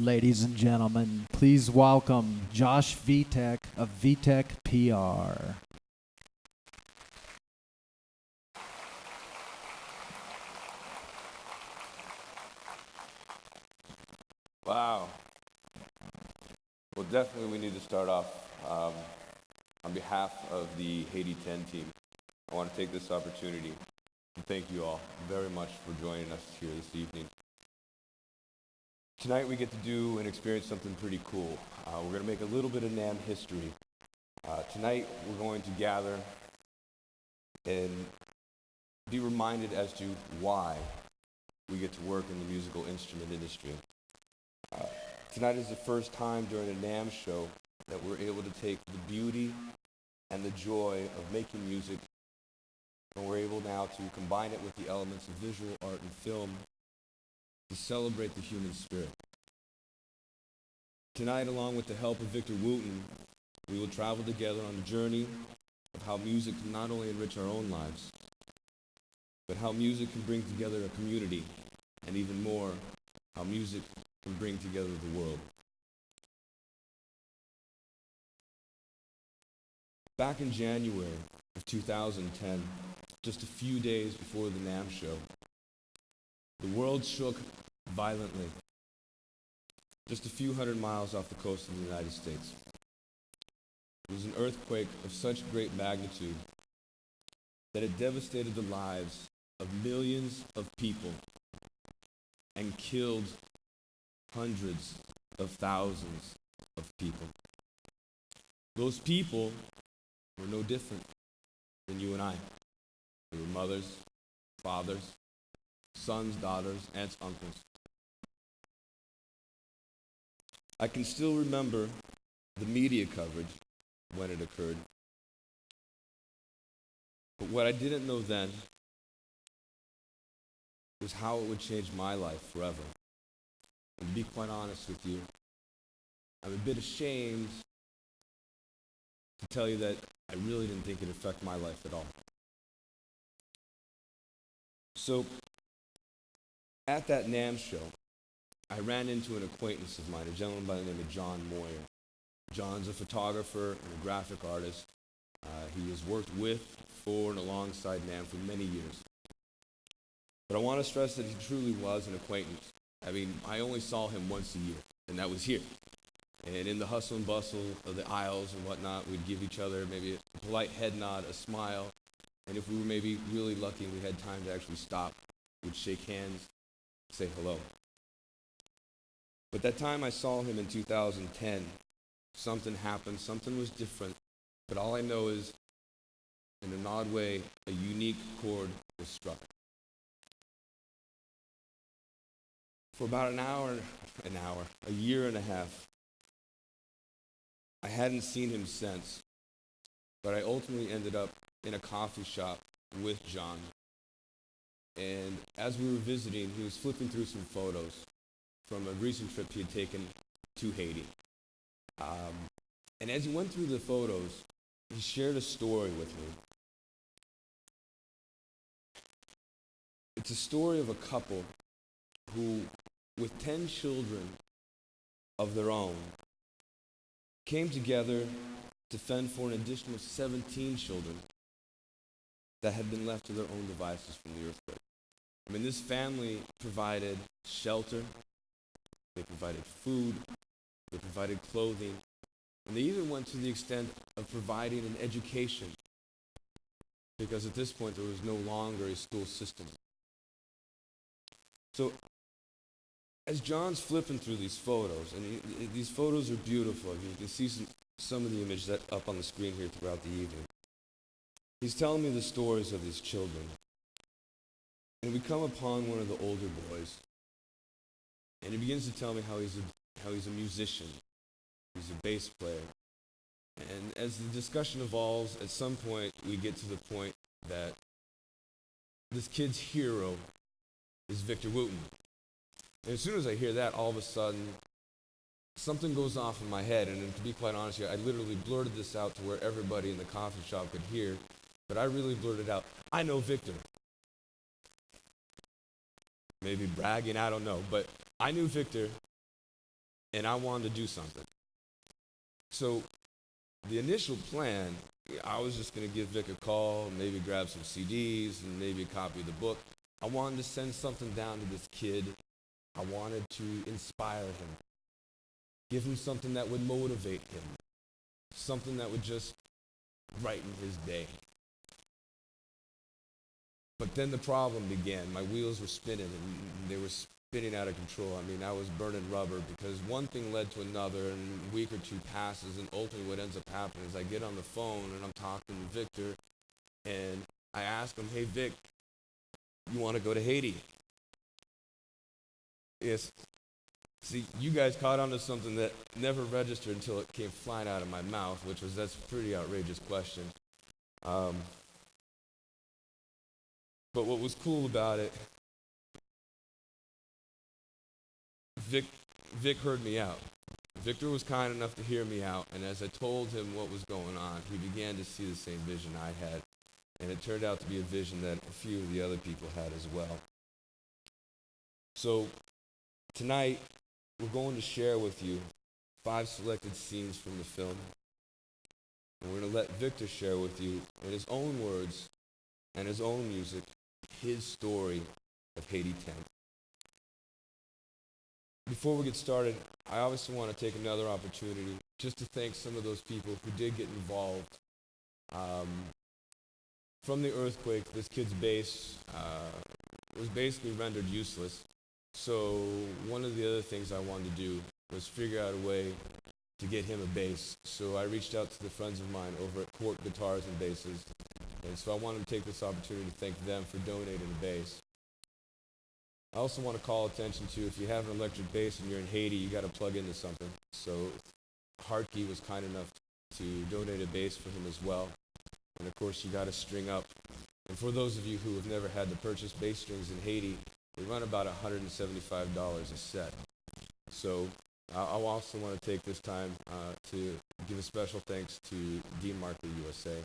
Ladies and gentlemen, please welcome Josh Vittek of Vittek PR. Wow. Well, definitely we need to start off. On behalf of the Haiti 10 team, I want to take this opportunity to thank you all very much for joining us here this evening. Tonight we get to do and experience something pretty cool. We're going to make a little bit of NAMM history. Tonight we're going to gather and be reminded as to why we get to work in the musical instrument industry. Tonight is the first time during a NAMM show that we're able to take the beauty and the joy of making music, and we're able now to combine it with the elements of visual art and film to celebrate the human spirit. Tonight, along with the help of Victor Wooten, we will travel together on a journey of how music can not only enrich our own lives, but how music can bring together a community, and even more, how music can bring together the world. Back in January of 2010, just a few days before the NAMM Show, the world shook violently, just a few hundred miles off the coast of the United States. It was an earthquake of such great magnitude that it devastated the lives of millions of people and killed hundreds of thousands of people. Those people were no different than you and I. They were mothers, fathers, sons, daughters, aunts, uncles. I can still remember the media coverage when it occurred. But what I didn't know then was how it would change my life forever. And to be quite honest with you, I'm a bit ashamed to tell you that I really didn't think it'd affect my life at all. So, at that NAMM show, I ran into an acquaintance of mine, a gentleman by the name of John Moyer. John's a photographer and a graphic artist. He has worked with, for, and alongside NAMM for many years. But I want to stress that he truly was an acquaintance. I mean, I only saw him once a year, and that was here. And in the hustle and bustle of the aisles and whatnot, we'd give each other maybe a polite head nod, a smile, and if we were maybe really lucky and we had time to actually stop, we'd shake hands, say hello. But that time I saw him in 2010, something happened, something was different, but all I know is, in an odd way, a unique chord was struck. For about a year and a half, I hadn't seen him since, but I ultimately ended up in a coffee shop with John. And as we were visiting, he was flipping through some photos from a recent trip he had taken to Haiti. And as he went through the photos, he shared a story with me. It's a story of a couple who, with 10 children of their own, came together to fend for an additional 17 children that had been left to their own devices from the earthquake. I mean, this family provided shelter, they provided food, they provided clothing, and they even went to the extent of providing an education, because at this point there was no longer a school system. So, as John's flipping through these photos, and these photos are beautiful. You can see some of the images that up on the screen here throughout the evening. He's telling me the stories of these children. And we come upon one of the older boys, and he begins to tell me how he's a musician. He's a bass player. And as the discussion evolves, at some point we get to the point that this kid's hero is Victor Wooten. And as soon as I hear that, all of a sudden, something goes off in my head. And to be quite honest here, I literally blurted this out to where everybody in the coffee shop could hear. But I really blurted out, I know Victor. Maybe bragging, I don't know. But I knew Victor and I wanted to do something. So the initial plan, I was just going to give Vic a call, maybe grab some CDs, and maybe a copy of the book. I wanted to send something down to this kid. I wanted to inspire him, give him something that would motivate him, something that would just brighten his day. But then the problem began. My wheels were spinning, and they were spinning out of control. I mean, I was burning rubber because one thing led to another, and a week or two passes, and ultimately what ends up happening is I get on the phone, and I'm talking to Victor, and I ask him, hey, Vic, you want to go to Haiti? Yes. See, you guys caught on to something that never registered until it came flying out of my mouth, which was, that's a pretty outrageous question. But what was cool about it, Vic heard me out. Victor was kind enough to hear me out, and as I told him what was going on, he began to see the same vision I had, and it turned out to be a vision that a few of the other people had as well. So tonight, we're going to share with you 5 selected scenes from the film, and we're going to let Victor share with you, in his own words and his own music, his story of Haiti 10. Before we get started, I obviously want to take another opportunity just to thank some of those people who did get involved. From the earthquake, this kid's bass was basically rendered useless. So one of the other things I wanted to do was figure out a way to get him a bass. So I reached out to the friends of mine over at Court Guitars and Basses. And so I wanted to take this opportunity to thank them for donating a bass. I also want to call attention to, if you have an electric bass and you're in Haiti, you got to plug into something. So Hartke was kind enough to donate a bass for him as well. And of course, you got to string up. And for those of you who have never had to purchase bass strings in Haiti, they run about $175 a set. So I also want to take this time to give a special thanks to Dean Markley USA.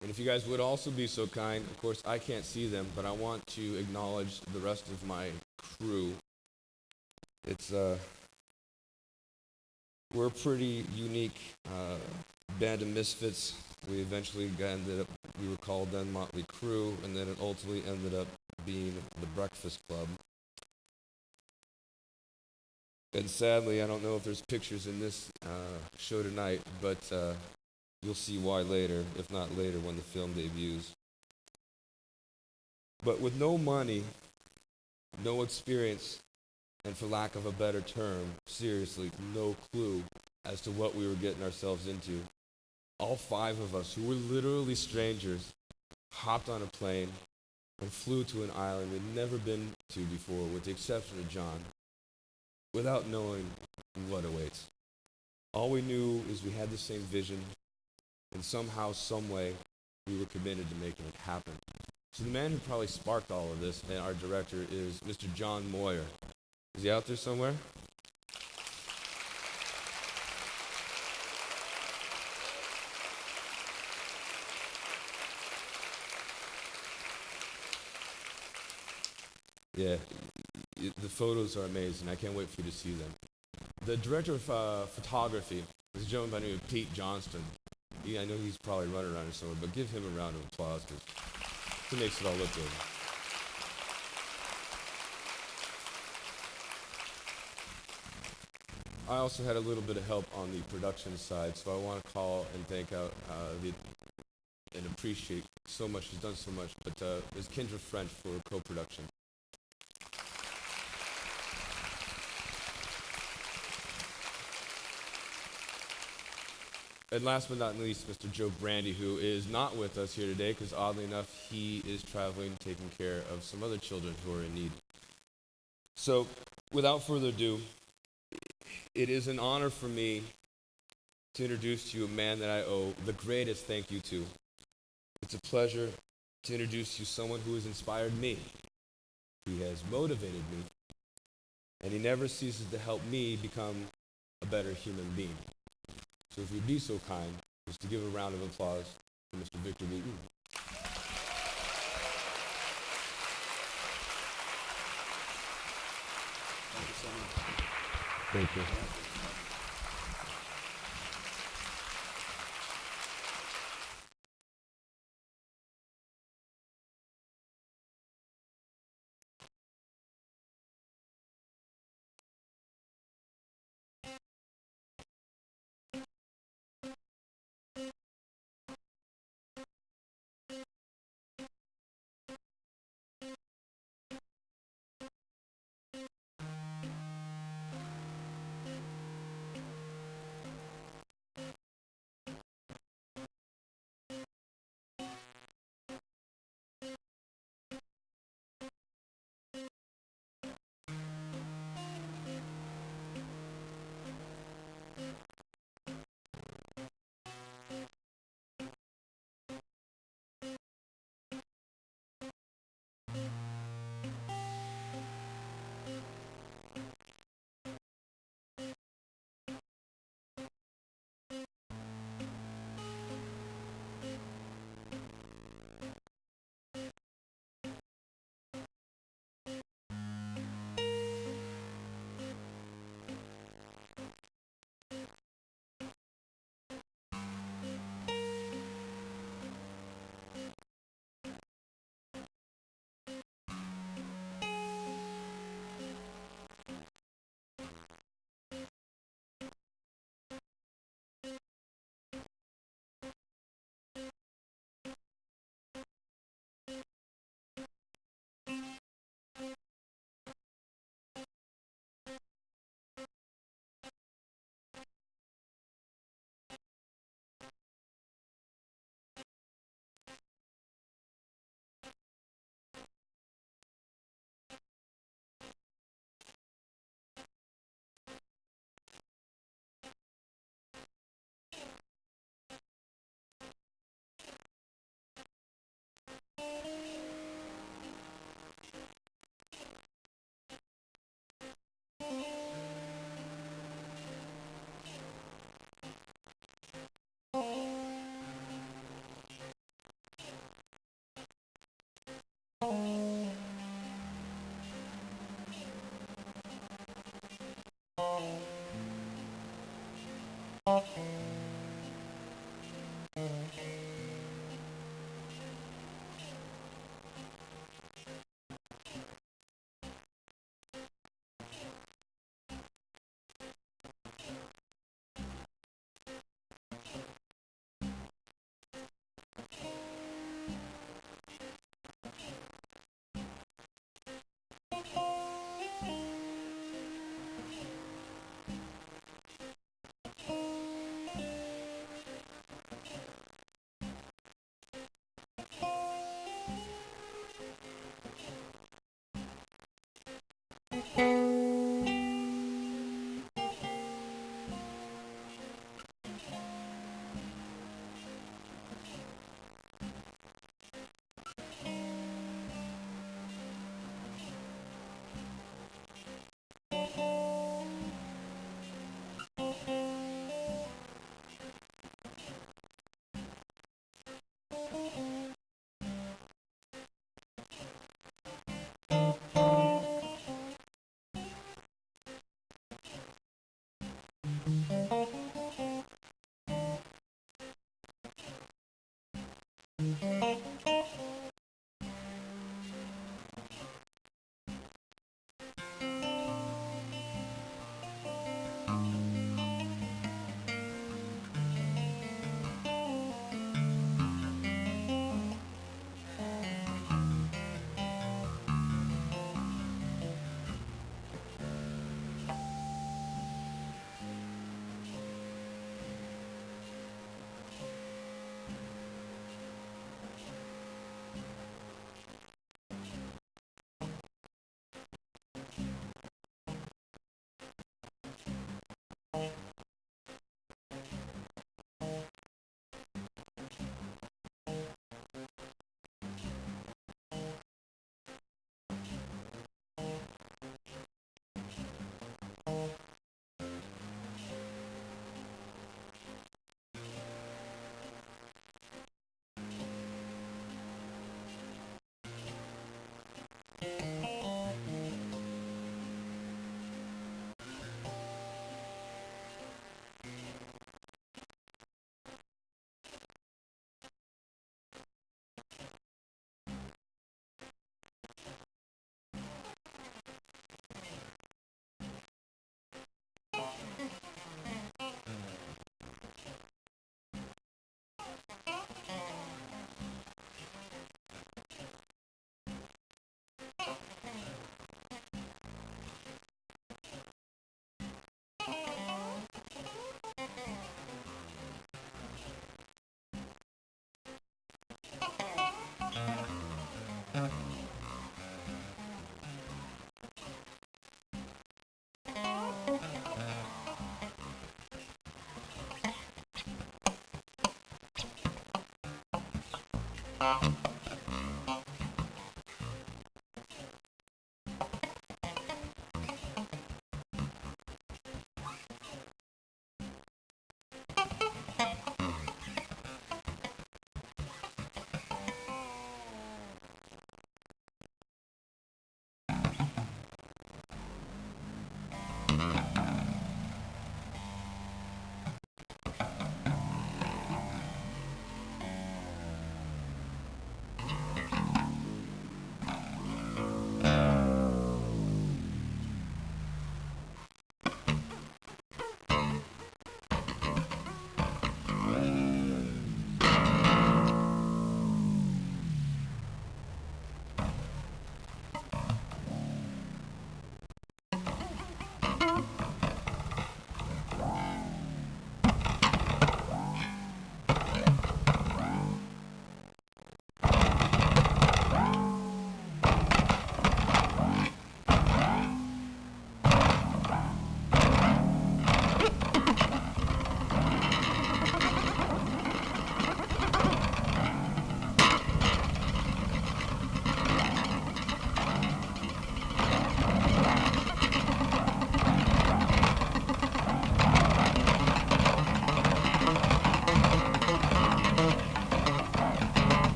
And if you guys would also be so kind, of course I can't see them, but I want to acknowledge the rest of my crew. It's we're a pretty unique band of misfits. We eventually we were called then Motley Crue, and then it ultimately ended up being the Breakfast Club. And sadly, I don't know if there's pictures in this show tonight, but you'll see why later, if not later when the film debuts. But with no money, no experience, and for lack of a better term, seriously, no clue as to what we were getting ourselves into, all 5 of us, who were literally strangers, hopped on a plane and flew to an island we'd never been to before, with the exception of John, without knowing what awaits. All we knew is we had the same vision, and somehow, some way, we were committed to making it happen. So the man who probably sparked all of this, and our director, is Mr. John Moyer. Is he out there somewhere? Yeah, the photos are amazing. I can't wait for you to see them. The director of photography is a gentleman by the name of Pete Johnston. I know he's probably running around here somewhere, but give him a round of applause because he makes it all look good. I also had a little bit of help on the production side, so I want to call and thank out and appreciate so much. He's done so much, but is Kendra French for co-production. And last but not least, Mr. Joe Brandy, who is not with us here today because oddly enough, he is traveling, taking care of some other children who are in need. So, without further ado, it is an honor for me to introduce to you a man that I owe the greatest thank you to. It's a pleasure to introduce to you someone who has inspired me. He has motivated me, and he never ceases to help me become a better human being. So if you'd be so kind, just to give a round of applause for Mr. Victor Wooten. Thank you so much. Thank you.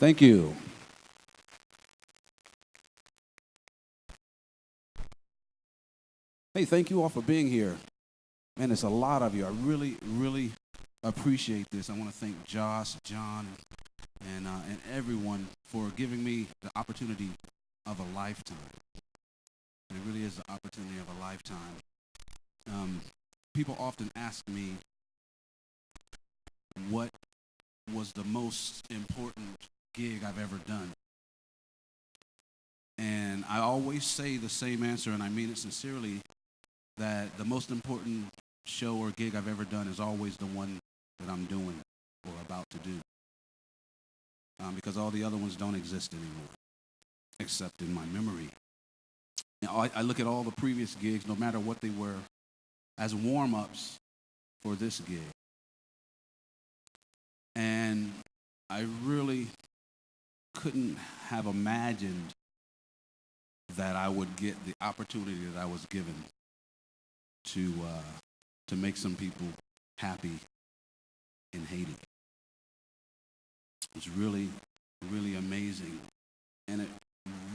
Thank you. Hey, thank you all for being here. Man, it's a lot of you. I really, really appreciate this. I want to thank Josh, John, and everyone for giving me the opportunity of a lifetime. And it really is the opportunity of a lifetime. People often ask me what was the most important gig I've ever done. And I always say the same answer, and I mean it sincerely, that the most important show or gig I've ever done is always the one that I'm doing or about to do. Because all the other ones don't exist anymore, except in my memory. Now, I look at all the previous gigs, no matter what they were, as warm-ups for this gig. And I really couldn't have imagined that I would get the opportunity that I was given to make some people happy in Haiti. It was really, really amazing. And it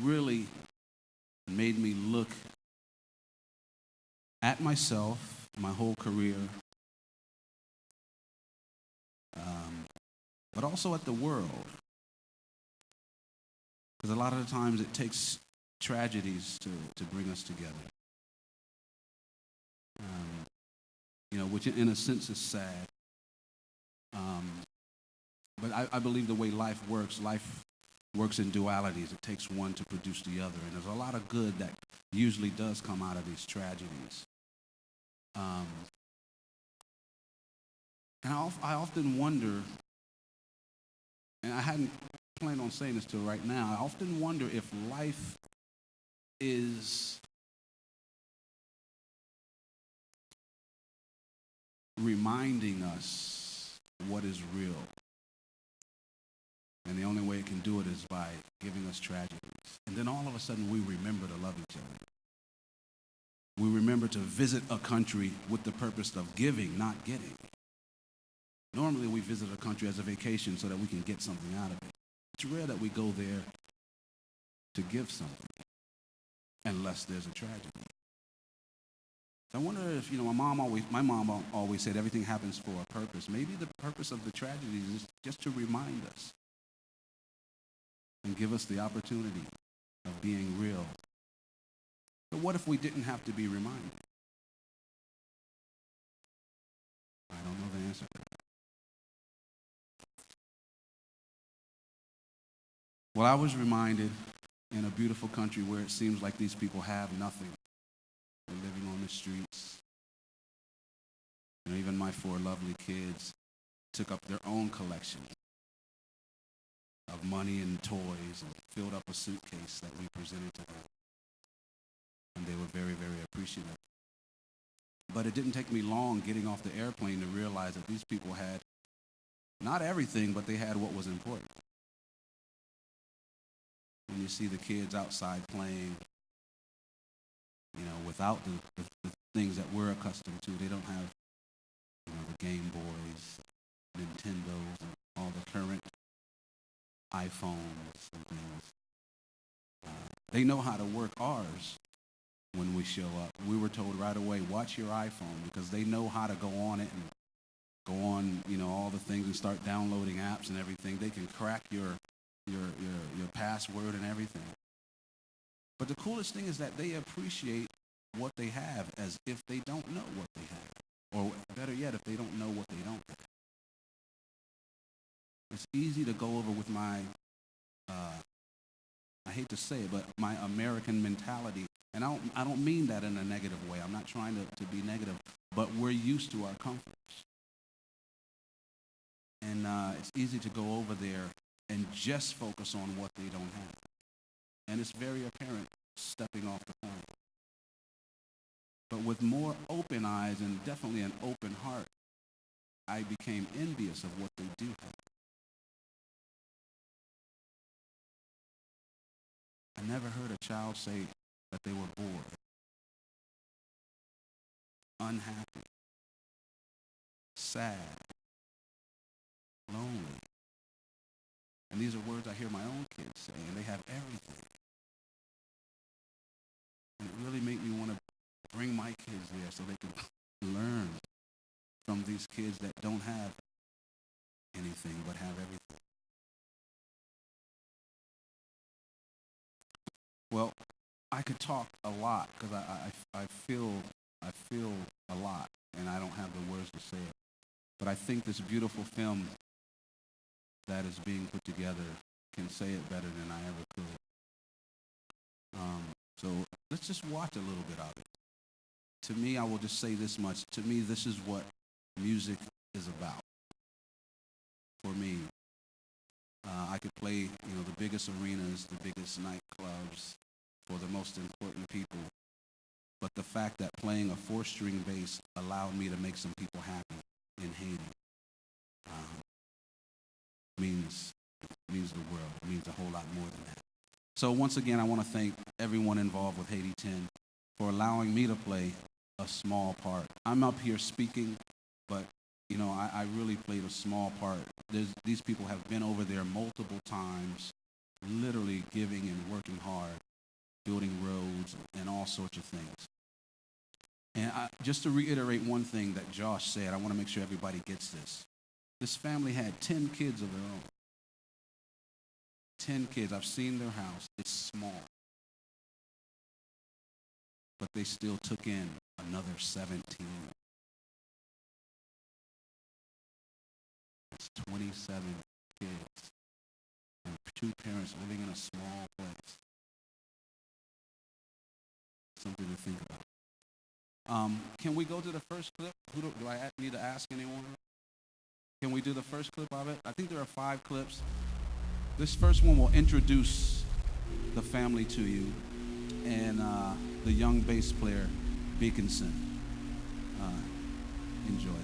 really made me look at myself, my whole career, but also at the world. Because a lot of the times it takes tragedies to bring us together. Which in a sense is sad. But I believe the way life works in dualities. It takes one to produce the other. And there's a lot of good that usually does come out of these tragedies. And I often wonder, and I hadn't planned on saying this till right now, I often wonder if life is reminding us what is real. And the only way it can do it is by giving us tragedies. And then all of a sudden we remember to love each other. We remember to visit a country with the purpose of giving, not getting. Normally we visit a country as a vacation so that we can get something out of it. It's rare that we go there to give something, unless there's a tragedy. I wonder if, my mom always said everything happens for a purpose. Maybe the purpose of the tragedy is just to remind us and give us the opportunity of being real. But what if we didn't have to be reminded? I don't know the answer to that. Well, I was reminded in a beautiful country where it seems like these people have nothing. They're living on the streets. Even my 4 lovely kids took up their own collection of money and toys and filled up a suitcase that we presented to them. And they were very, very appreciative. But it didn't take me long getting off the airplane to realize that these people had not everything, but they had what was important. When you see the kids outside playing, without the things that we're accustomed to, they don't have, the Game Boys, Nintendos, and all the current iPhones and things. They know how to work ours when we show up. We were told right away, watch your iPhone, because they know how to go on it and go on, all the things and start downloading apps and everything. They can crack your password and everything. But the coolest thing is that they appreciate what they have as if they don't know what they have. Or better yet, if they don't know what they don't have. It's easy to go over with my, I hate to say it, but my American mentality. And I don't mean that in a negative way. I'm not trying to be negative. But we're used to our comforts. And it's easy to go over there and just focus on what they don't have. And it's very apparent stepping off the plane. But with more open eyes and definitely an open heart, I became envious of what they do have. I never heard a child say that they were bored, unhappy, sad, lonely. And these are words I hear my own kids say, and they have everything. And it really made me want to bring my kids there so they can learn from these kids that don't have anything but have everything. Well, I could talk a lot because I feel a lot, and I don't have the words to say it. But I think this beautiful film that is being put together can say it better than I ever could. So let's just watch a little bit of it. To me, I will just say this much. To me, this is what music is about. For me, I could play, the biggest arenas, the biggest nightclubs for the most important people. But the fact that playing a 4-string bass allowed me to make some people happy in Haiti means the world. It means a whole lot more than that. So once again, I want to thank everyone involved with Haiti 10 for allowing me to play a small part. I'm up here speaking, but I really played a small part. These people have been over there multiple times, literally giving and working hard, building roads and all sorts of things. And just to reiterate one thing that Josh said, I want to make sure everybody gets this. This family had 10 kids of their own. 10 kids. I've seen their house. It's small. But they still took in another 17. It's 27 kids. And 2 parents living in a small place. Something to think about. Can we go to the first clip? Do I need to ask anyone? Can we do the first clip of it? I think there are 5 clips. This first one will introduce the family to you, and the young bass player, Beaconson. Enjoy this.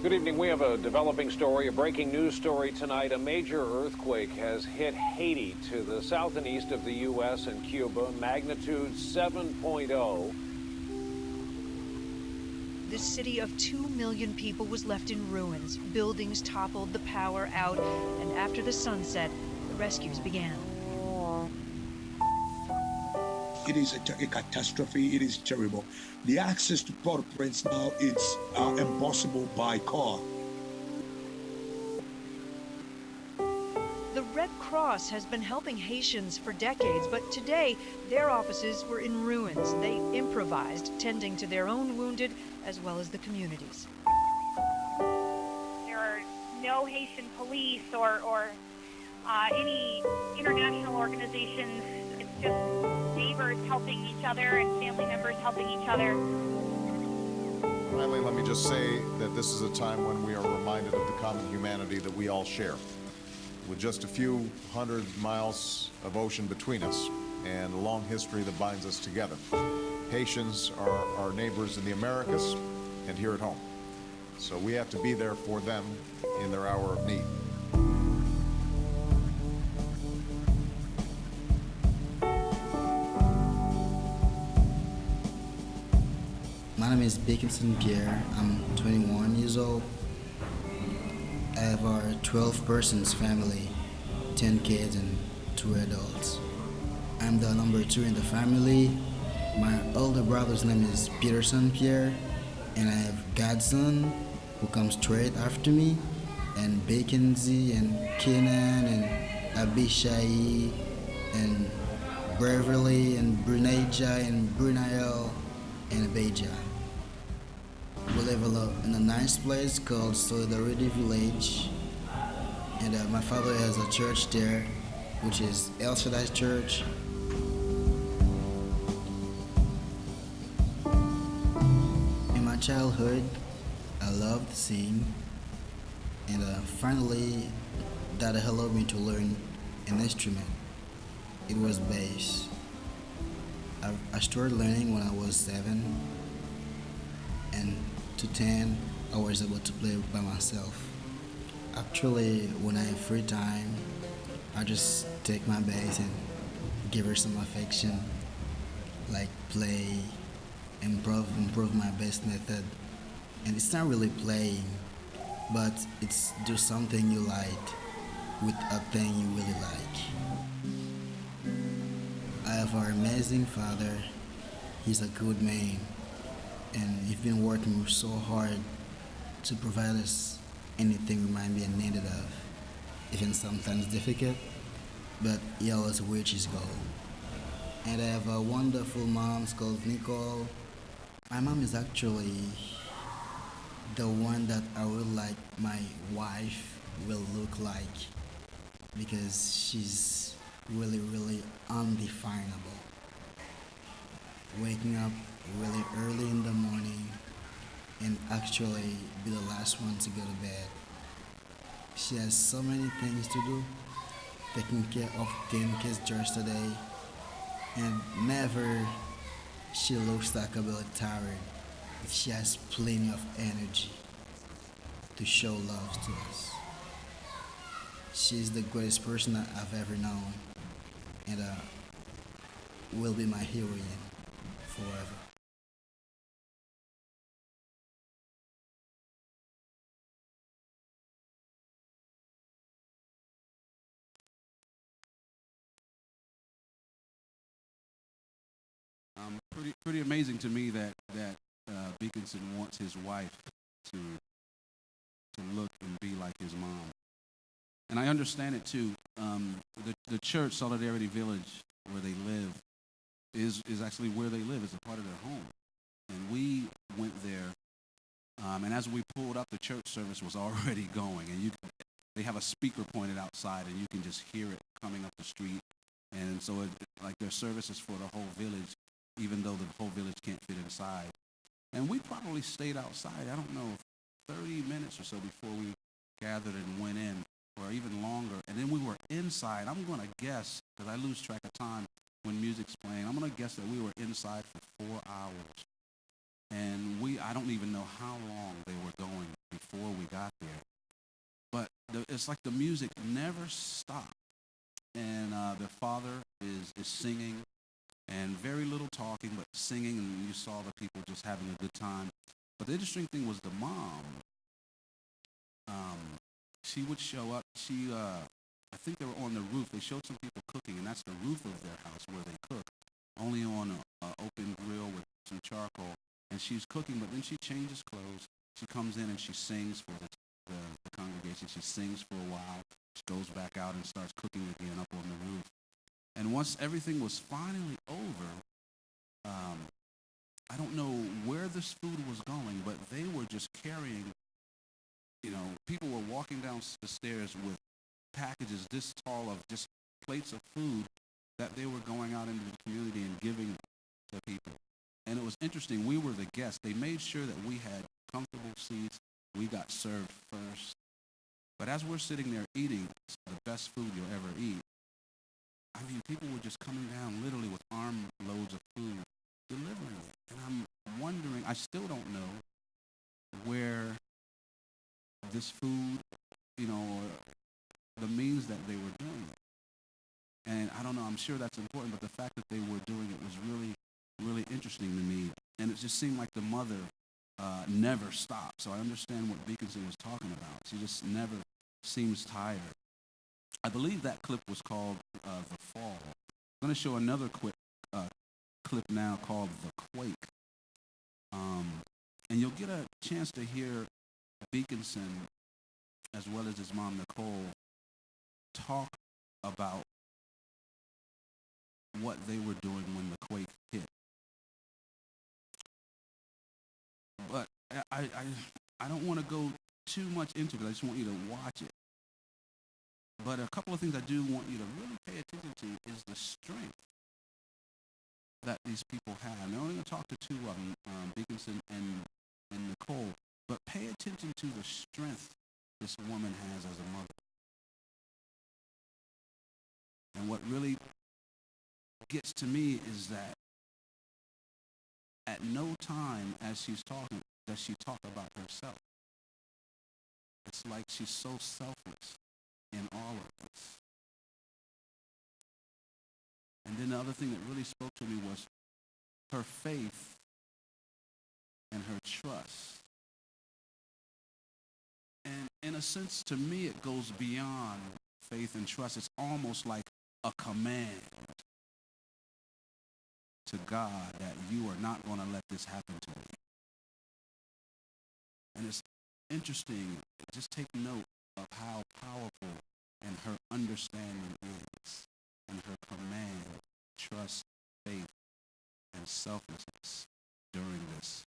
Good evening. We have a developing story, a breaking news story tonight. A major earthquake has hit Haiti to the south and east of the U.S. and Cuba, magnitude 7.0. This city of 2 million people was left in ruins. Buildings toppled, the power out, and after the sunset, the rescues began. It is a catastrophe. It is terrible. The access to Port-au-Prince now is impossible by car. The Red Cross has been helping Haitians for decades, but today their offices were in ruins. They improvised, tending to their own wounded as well as the community's. There are no Haitian police or any international organizations. It's just neighbors helping each other and family members helping each other. Finally, let me just say that this is a time when we are reminded of the common humanity that we all share. With just a few hundred miles of ocean between us and a long history that binds us together, Haitians are our neighbors in the Americas and here at home. So we have to be there for them in their hour of need. My name is Beaconson Pierre. I'm 21 years old. I have our 12 persons family, 10 kids and 2 adults. I'm the number 2 in the family. My older brother's name is Peterson Pierre, and I have Godson, who comes straight after me, and Baconzy and Kenan and Abishai and Beverly and Brunaja and Brunael and Abeja. We live in a nice place called Solidarity Village, and my father has a church there, which is El Shaddai Church. In my childhood, I loved to sing, and finally, that allowed me to learn an instrument. It was bass. I started learning when I was 7, and to 10, I was able to play by myself. Actually, when I have free time, I just take my bass and give her some affection, like play, improve my bass method. And it's not really playing, but it's do something you like with a thing you really like. I have our amazing father. He's a good man, and he's been working so hard to provide us anything we might be in need of, even sometimes difficult, but he always reaches his goal. And I have a wonderful mom called Nicole. My mom is actually the one that I would like my wife will look like, because she's really, really undefinable. Waking up really early in the morning and actually be the last one to go to bed. She has so many things to do, taking care of 10 kids just today, and never she looks like a bit tired. She has plenty of energy to show love to us. She's the greatest person that I've ever known, and will be my heroine forever. Pretty amazing to me that Beaconson wants his wife to look and be like his mom, and I understand it too. The church Solidarity Village where they live is actually where they live. It's a part of their home, and we went there. And as we pulled up, the church service was already going, and they have a speaker pointed outside, and you can just hear it coming up the street. And so, like, their service is for the whole village, even though the whole village can't fit inside. And we probably stayed outside, I don't know, 30 minutes or so before we gathered and went in, or even longer. And then we were inside. I'm going to guess, because I lose track of time when music's playing, I'm going to guess that we were inside for 4 hours. And I don't even know how long they were going before we got there. But it's like the music never stopped. And the father is singing, and very little talking, but singing, and you saw the people just having a good time. But the interesting thing was the mom. She would show up. I think they were on the roof. They showed some people cooking, and that's the roof of their house where they cook, only on an open grill with some charcoal. And she's cooking, but then she changes clothes. She comes in and she sings for the congregation. She sings for a while. She goes back out and starts cooking again up on the roof. And once everything was finally over, I don't know where this food was going, but they were just carrying, people were walking down the stairs with packages this tall of just plates of food that they were going out into the community and giving to people. And it was interesting. We were the guests. They made sure that we had comfortable seats. We got served first. But as we're sitting there eating the best food you'll ever eat, I mean, people were just coming down literally with armloads of food, delivering it. And I'm wondering, I still don't know where this food, or the means that they were doing it. And I don't know, I'm sure that's important, but the fact that they were doing it was really, really interesting to me. And it just seemed like the mother never stopped. So I understand what Beaconson was talking about. She just never seems tired. I believe that clip was called The Fall. I'm going to show another quick clip now called The Quake. And you'll get a chance to hear Beaconson, as well as his mom, Nicole, talk about what they were doing when the quake hit. But I don't want to go too much into it because I just want you to watch it. But a couple of things I do want you to really pay attention to is the strength that these people have. Now, I'm going to talk to two of them, Dickinson and Nicole, but pay attention to the strength this woman has as a mother. And what really gets to me is that at no time as she's talking does she talk about herself. It's like she's so selfless in all of this. And then the other thing that really spoke to me was her faith and her trust. And in a sense, to me, it goes beyond faith and trust. It's almost like a command to God that you are not going to let this happen to me. And it's interesting, just take note of how powerful and her understanding is, and her command, trust, faith, and selflessness during this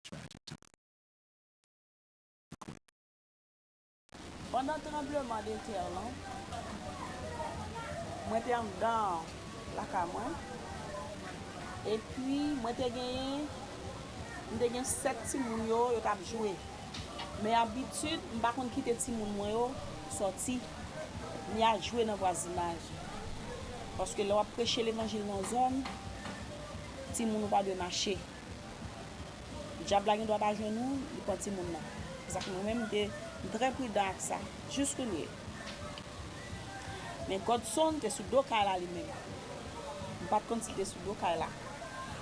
tragic time. Pendant le tremblement de terre, moi j'étais dans la caméra. Et puis, moi j'ai gagné 7 petits moun yo t'a joué. Mais habitude, je ne vais pas quitter petit moun yo sorti, ni à jouer dans le voisinage. Parce que là, on prêcher l'évangile dans la zone, petit moun pas de marcher. Diable ne doit pas jouer nous, il pas petit moun là. C'est ça que moi-même très prudent avec ça, jusqu'au lieu. Mais Godson était sous deux cas là lui-même. Je ne pas contre si était sous deux cas là.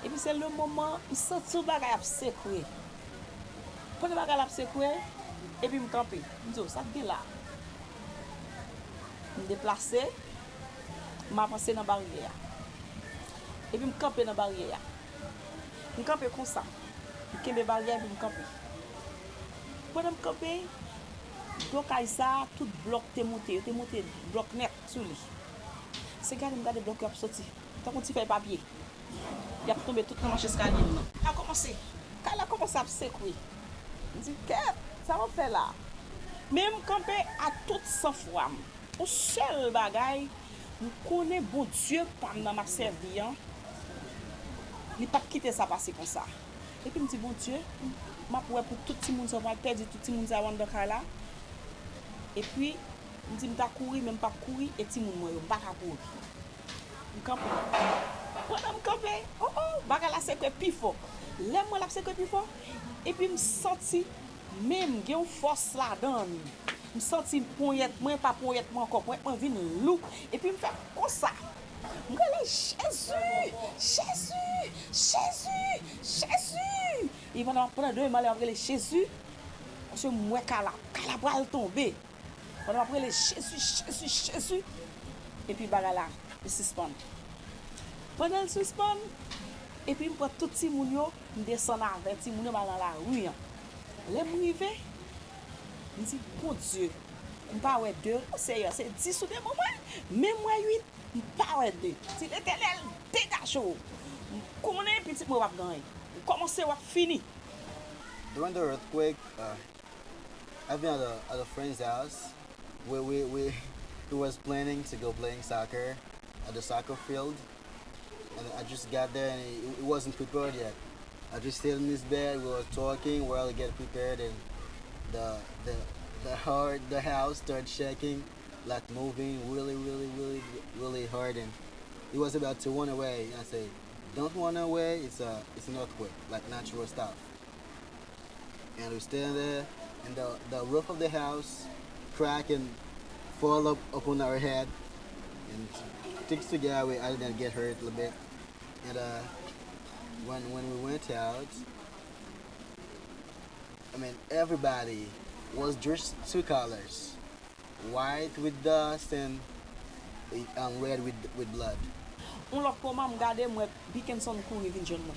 Et puis c'est le moment, il sent tout bagay a secoué. Quand le bagay a secoué, et puis je me campe. Je dis, ça qui là. Je me déplace, je m'avance dans la barrière. Et puis je me campe dans la barrière. Je me campe comme ça. Je campe dans la barrière et puis je me campe. Pendant que je me campe, donc ça, tout bloc est monté bloc net sur lui. C'est quand je regarde bloc qui a sorti. Tant qu'on fait papier. Il a tombé tout dans le escalier. Il a commencé. Quand il a commencé à secouer, je dis, qu'est-ce que ça va faire là? Même quand je à toute sans foi, au seul bagay, je connais bon Dieu pendant ma servie. Il n'a pas quitté ça passer comme ça. Et puis je me dis, bon Dieu, je vais pour tout le monde, je vais perdre tout le monde qui est dans là. Et puis, je me dis, je vais courir, même pas courir, et tout le monde ne va pas courir. Je campe. Pendant que je campe, baga la c'est que plus fort. L'aime moi la c'est que plus fort. Et puis me senti même une force là-dedans. Me senti poignette, moi pas poignette moi encore, moi vinn loup et puis me fait comme ça. Me dit Jésus. Et pendant 2 mois après Jésus, parce que moi calabral tomber. Pendant après Jésus. Et puis baga là, il suspend. Pendant le suspend, et puis je prends tout petit moun yo, je descends avec petit moun yo dans la rue. Les m'rivé, je dis bon Dieu, je pas ouais 2, c'est 10 sous des moments, même moi 8, je pas ouais 2. Si l'Éternel dégage, je connais petit moi va gagner. Commencer va fini. During the earthquake, I've been at a friend's house where we was planning to go playing soccer at the soccer field. And I just got there and it wasn't prepared yet. I just stayed in this bed, we were talking while I get prepared, and the house started shaking, like moving really hard, and it was about to run away. And I said, don't run away, it's an earthquake, like natural stuff. And we stand there, and the roof of the house crack and fall up upon our head, and sticks together, I didn't get hurt a little bit. And when we went out, I mean, everybody was dressed 2 colors, white with dust and red with blood. On l'a comment me garder moi Dickinson courir vinn jeune moi.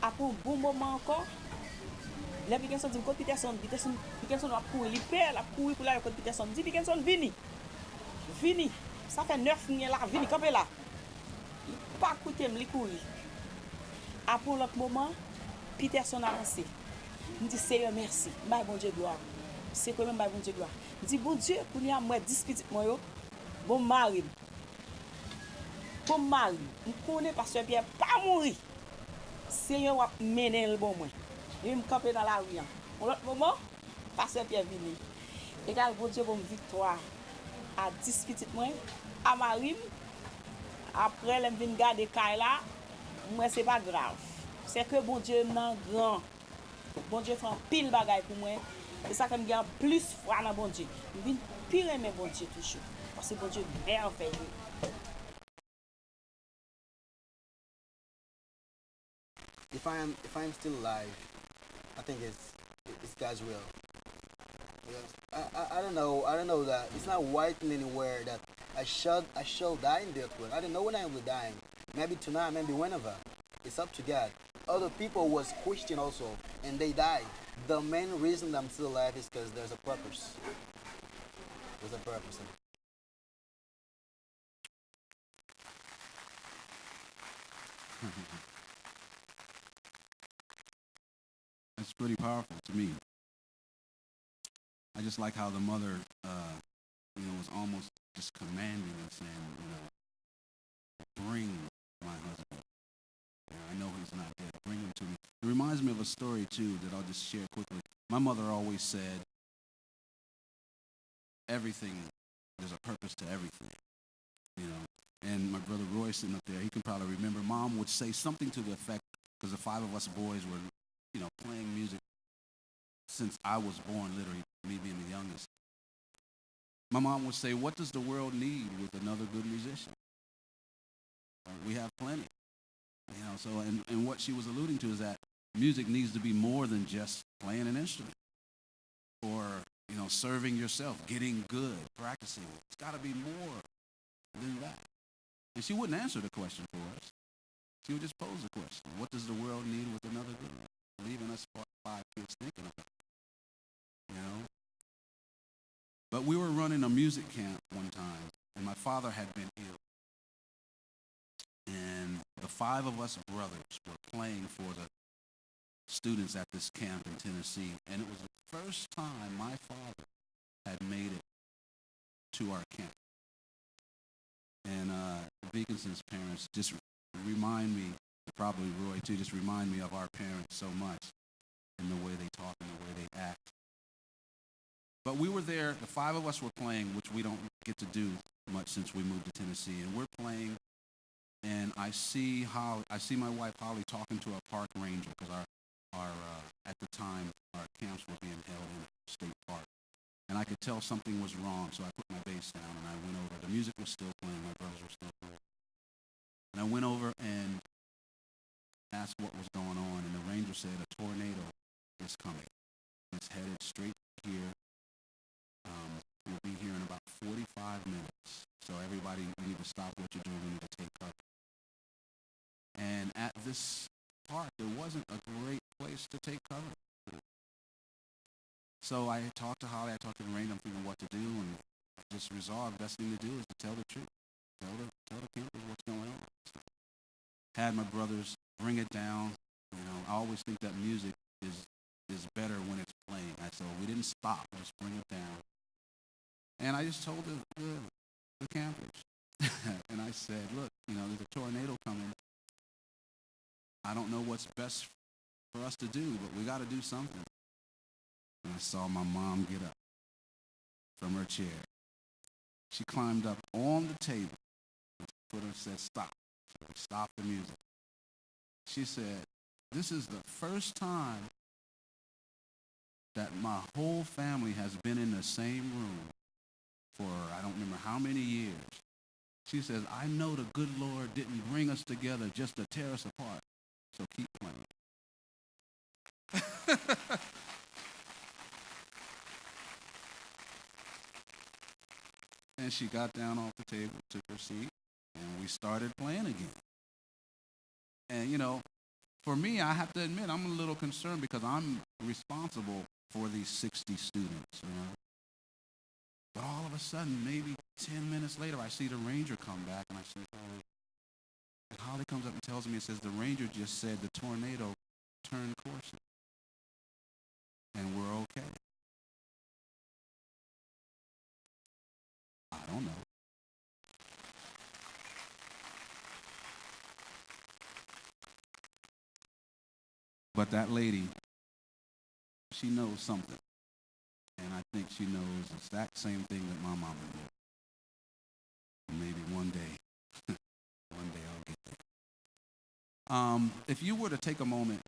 Après un bon moment encore, les Dickinson dit côté Peterson va courir, il perd la courir pour la côté Peterson. Dit Dickinson vini. Ça fait 9 mois là, vini camper là. Pas écouter me courir. Après l'autre moment, Peterson avancé. Je dis Seigneur merci, my bon Dieu gloire. C'est quand même my bon Dieu gloire. Je dis bon Dieu, pour nous moi 10 petits moi yo, bon mari. Bon mari, je connais pasteur Pierre pas mourir. Seigneur va mener le bon moi. Je me camper dans la rue. En l'autre moment, pasteur Pierre vini. Et quand bon Dieu bon victoire à 10 petits moi à Marim. Après je viens garder Kaila, moi c'est pas grave. C'est que bon Dieu nan grand. Bon Dieu fait un pile bagaille pour moi. Et ça comme gagne plus foi dans bon Dieu. Je viens pire aimer bon Dieu toujours. Parce que bon Dieu merveilleux. If I'm still alive, I think it's God's will. Because I don't know that it's not written anywhere that I shall die in death world. I don't know when I will die. Maybe tonight, maybe whenever. It's up to God. Other people was Christian also, and they died. The main reason I'm still alive is because there's a purpose. There's a purpose. That's pretty powerful to me. I just like how the mother, was almost just commanding and saying, bring my husband. I know he's not dead. Bring him to me. It reminds me of a story, too, that I'll just share quickly. My mother always said, everything, there's a purpose to everything, And my brother Roy sitting up there, he can probably remember, Mom would say something to the effect, because the 5 of us boys were, playing music since I was born, literally, me being the youngest. My mom would say, what does the world need with another good musician? We have plenty. And what she was alluding to is that music needs to be more than just playing an instrument or, serving yourself, getting good, practicing. It's got to be more than that. And she wouldn't answer the question for us. She would just pose the question, what does the world need with another good one? Leaving us 5 kids thinking about it, But we were running a music camp one time, and my father had been ill. And the 5 of us brothers were playing for the students at this camp in Tennessee. And it was the first time my father had made it to our camp. And Beakinson's parents just remind me, probably Roy too, just remind me of our parents so much in the way they talk and the way they act. But we were there, the 5 of us were playing, which we don't get to do much since we moved to Tennessee. And we're playing, and I see my wife Holly talking to a park ranger, because our at the time our camps were being held in a state park. And I could tell something was wrong, so I put my bass down and I went over. The music was still playing, my brothers were still playing. And I went over and asked what was going on, and the ranger said a tornado is coming. It's headed straight here. We'll be here in about 45 minutes. So everybody, you need to stop what you're doing. We need to take cover. And at this park, there wasn't a great place to take cover. So I talked to Holly, I talked to the ranger, I'm thinking what to do, and I just resolved the best thing to do is to tell the truth. Tell the campers what's going on. So had my brothers bring it down. I always think that music is better when it's playing. So we didn't stop, just bring it down. And I just told the campers, and I said, look, there's a tornado coming. I don't know what's best for us to do, but we got to do something. And I saw my mom get up from her chair. She climbed up on the table and said, stop. So we stopped the music. She said, this is the first time that my whole family has been in the same room for I don't remember how many years. She says, I know the good Lord didn't bring us together just to tear us apart. So keep playing. And she got down off the table, took her seat, and we started playing again. And, for me, I have to admit, I'm a little concerned because I'm responsible for these 60 students, But all of a sudden, maybe 10 minutes later, I see the ranger come back, and I say, Holly. And Holly comes up and tells me, it says, the ranger just said the tornado turn courses. And we're okay. I don't know. But that lady, she knows something. And I think she knows the exact same thing that my mama knew. Maybe one day, I'll get there. If you were to take a moment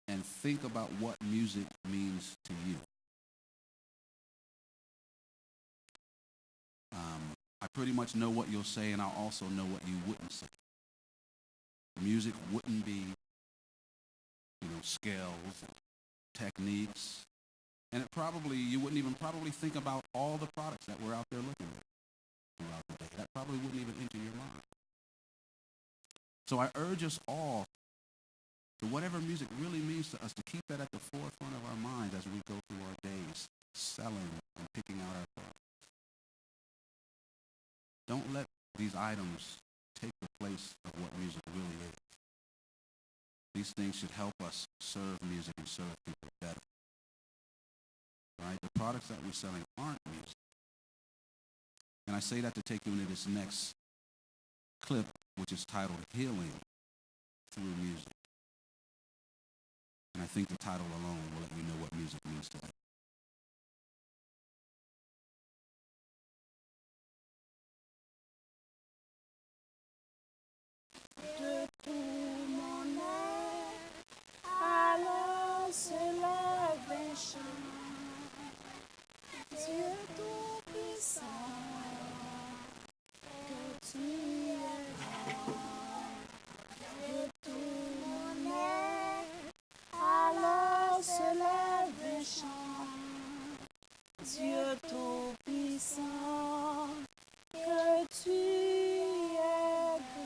and think about what music means to you, I pretty much know what you'll say, and I also know what you wouldn't say. Music wouldn't be, scales, techniques, and you wouldn't even probably think about all the products that we're out there looking at throughout the day. That probably wouldn't even enter your mind. So I urge us all to whatever music really means to us, to keep that at the forefront of our minds as we go through our days, selling and picking out our products. Don't let these items take the place of what music really is. These things should help us serve music and serve people better. Right? The products that we're selling aren't music. And I say that to take you into this next clip, which is titled Healing Through Music. And I think the title alone will let you know what music means to them. De tout mon être, alors se lève un chant. Dieu tout-puissant, que tu es grand. De tout mon être, alors se lève un chant. Dieu tout-puissant, que tu es grand.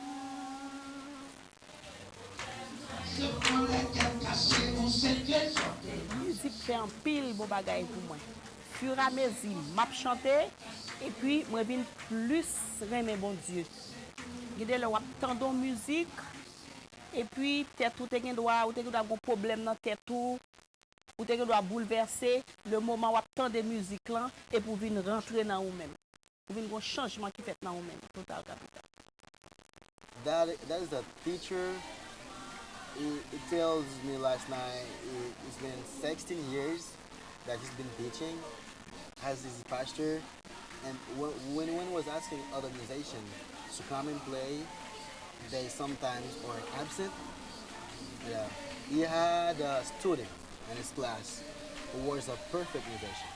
Musique fait un pile bon bagay pour moi. Fur et à mesure, m'a chanté et puis moi vinn plus aimer bon Dieu. Gade le wap tendon musique et puis tête tout te gen doit ou te gen doit gon problème dans tête tout ou te gen doit bouleverser le moment wap tande musique là et pour vinn rentrer dans ou même. Pour vinn gon changement qui fait dans ou même total capital. That is a teacher. He tells me last night it's been 16 years that he's been teaching as his pastor, and when he was asking other musicians to come and play, they sometimes are absent. Yeah. He had a student in his class who was a perfect musician,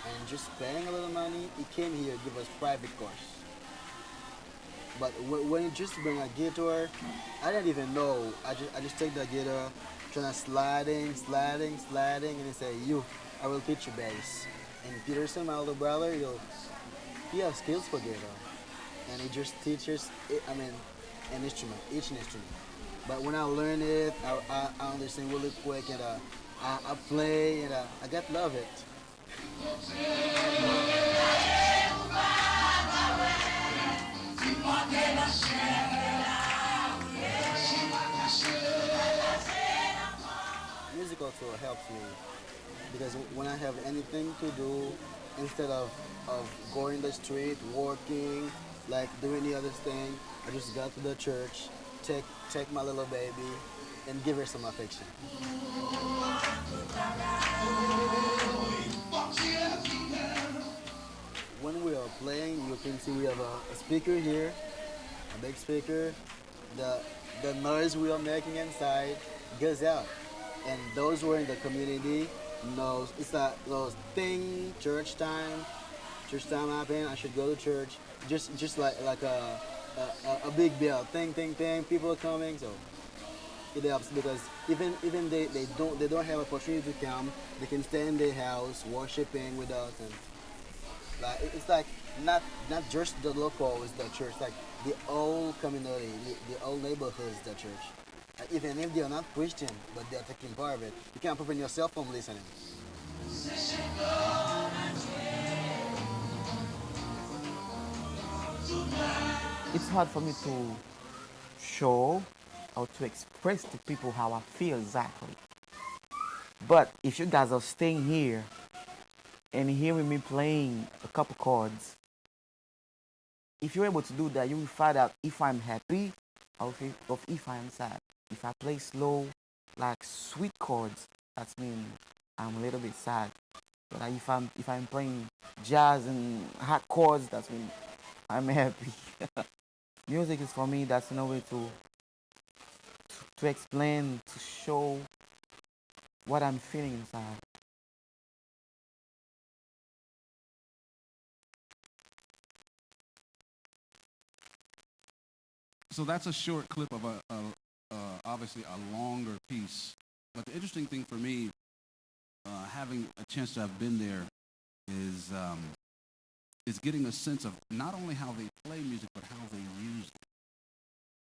and just paying a little money, he came here to give us private course. But when you just bring a guitar, I didn't even know. I just take the guitar, trying to sliding, and he say, I will teach you bass. And Peterson, my older brother, he has skills for guitar. And he just teaches, an instrument, each instrument. But when I learn it, I understand really quick, and I play, and I get to love it. Music also helps me because when I have anything to do, instead of going the street, working, like doing the other thing, I just go to the church, take my little baby, and give her some affection. When we are playing, you can see we have a speaker here, a big speaker. The noise we are making inside goes out. And those who are in the community knows it's like those thing, church time happen, I should go to church. Just like a big bell, thing, people are coming, so it helps because even they don't have opportunity to come, they can stay in their house worshiping with us, and like it's like not just the local is the church, like the whole community, the whole neighborhood is the church. Even if they are not Christian, but they are taking part of it, you can't prevent yourself from listening. It's hard for me to show or to express to people how I feel exactly. But if you guys are staying here and hearing me playing a couple chords, if you're able to do that, you will find out if I'm happy or if I'm sad. If I play slow, like sweet chords, that means I'm a little bit sad. But if I'm playing jazz and hot chords, that means I'm happy. Music is for me. That's no way to explain, to show what I'm feeling inside. So that's a short clip of obviously a longer piece. But the interesting thing for me, having a chance to have been there, is getting a sense of not only how they play music, but how they use it.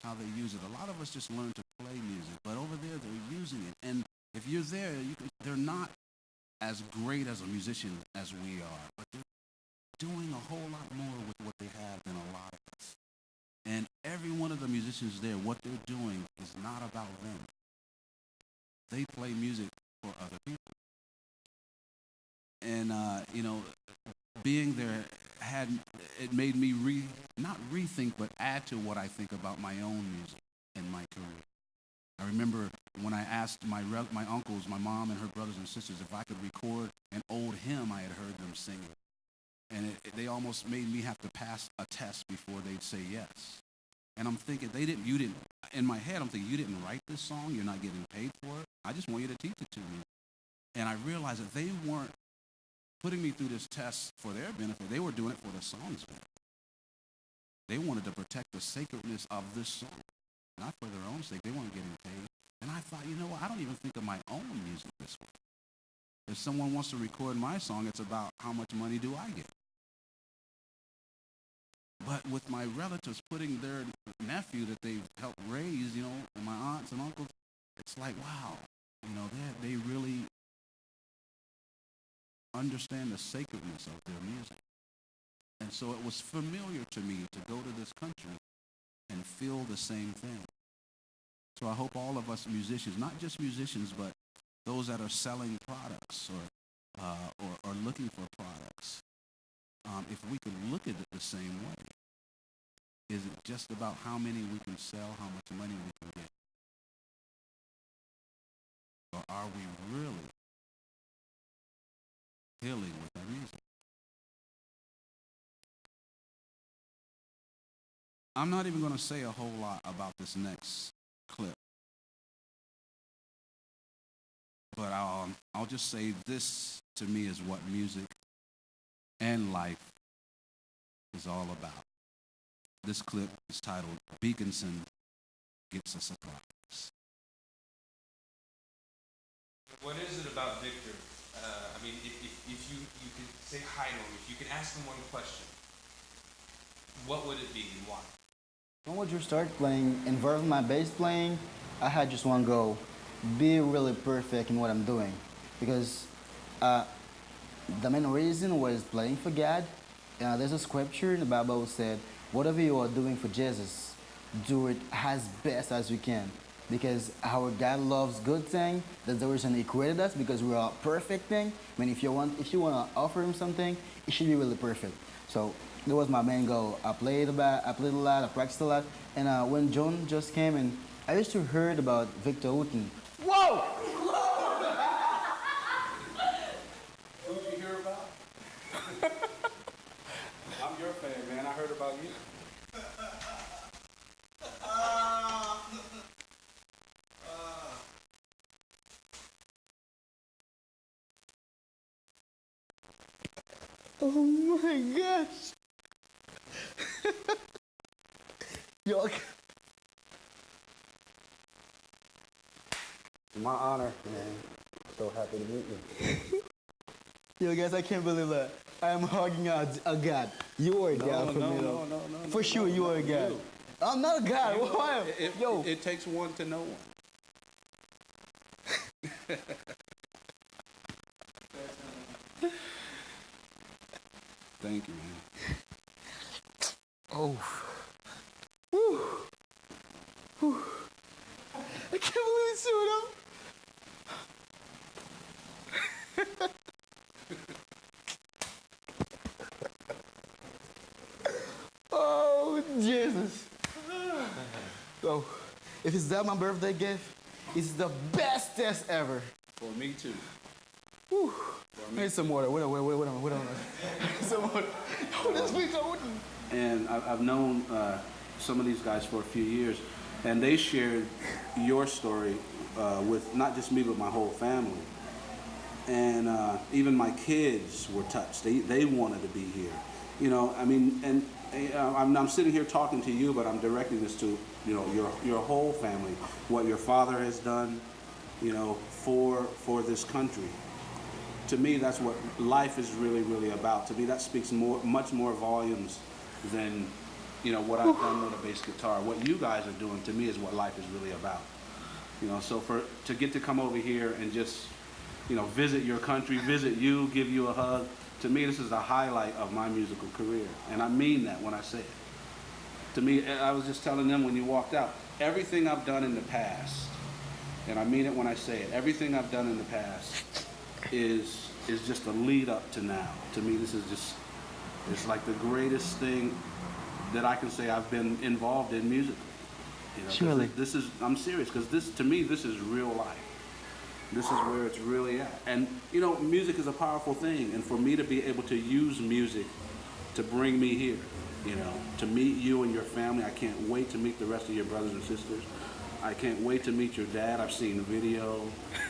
How they use it. A lot of us just learn to play music, but over there they're using it. And if you're there, they're not as great as a musician as we are, but they're doing a whole lot more with what they have than a lot of us. And every one of the musicians there, what they're doing is not about them. They play music for other people. And, being there made me not rethink, but add to what I think about my own music and my career. I remember when I asked my uncles, my mom and her brothers and sisters if I could record an old hymn I had heard them singing. And they almost made me have to pass a test before they'd say yes. And I'm thinking, in my head, I'm thinking, you didn't write this song, you're not getting paid for it, I just want you to teach it to me. And I realized that they weren't putting me through this test for their benefit, they were doing it for the song's benefit. They wanted to protect the sacredness of this song, not for their own sake, they weren't getting paid. And I thought, you know what, I don't even think of my own music this way. If someone wants to record my song, it's about how much money do I get. But with my relatives putting their nephew that they've helped raise, and my aunts and uncles, it's like, wow, they really understand the sacredness of their music. And so it was familiar to me to go to this country and feel the same thing. So I hope all of us musicians, not just musicians, but those that are selling products or looking for products, if we could look at it the same way. Is it just about how many we can sell, how much money we can get? Or are we really healing with our music? I'm not even going to say a whole lot about this next clip. But I'll just say this, to me, is what music and life is all about. This clip is titled Beaconson Gets a Surprise. What is it about Victor? If you could say hi to him, if you could ask him one question, what would it be and why? When would you start playing, involving my bass playing, I had just one goal, be really perfect in what I'm doing. Because the main reason was playing for God. There's a scripture in the Bible that said, whatever you are doing for Jesus, do it as best as you can. Because our God loves good thing. That's the reason He created us, because we are perfect thing. I mean, if you want to offer Him something, it should be really perfect. So that was my main goal. I played a lot, I practiced a lot. And when John just came in, I used to heard about Victor Wooten. Whoa! Who did you hear about? I'm your fan, man. I heard about you. Oh my gosh! Yo, My honor, man. So happy to meet you. Yo, guys, I can't believe that. I am hugging a God. You are a God for me, though. No. For sure, you are a God. I'm not a God. Why? Yo. It takes one to know one. Thank you, man. Oh. Whew. Whew. I can't believe it's so So, if it's that my birthday gift, it's the best test ever. For me too. Whew. Need some water. Wait on. Some water. Oh, this week's Wooten. And I've known some of these guys for a few years, and they shared your story with not just me, but my whole family. And even my kids were touched. They wanted to be here. You know, I mean, and I'm sitting here talking to you, but I'm directing this to, you know, your whole family, what your father has done, you know, for this country. To me, that's what life is really, really about. To me, that speaks much more volumes than, you know, what I've done with a bass guitar. What you guys are doing, to me, is what life is really about. You know, so to get to come over here and just, you know, visit your country, visit you, give you a hug, to me, this is the highlight of my musical career. And I mean that when I say it. To me, I was just telling them when you walked out, everything I've done in the past, and I mean it when I say it, everything I've done in the past is just a lead up to now. To me, this is just, it's like the greatest thing that I can say I've been involved in musically. You know, Surely. This is, I'm serious, because this, to me, this is real life. This is where it's really at. And, you know, music is a powerful thing. And for me to be able to use music to bring me here, you know, to meet you and your family, I can't wait to meet the rest of your brothers and sisters. I can't wait to meet your dad. I've seen video,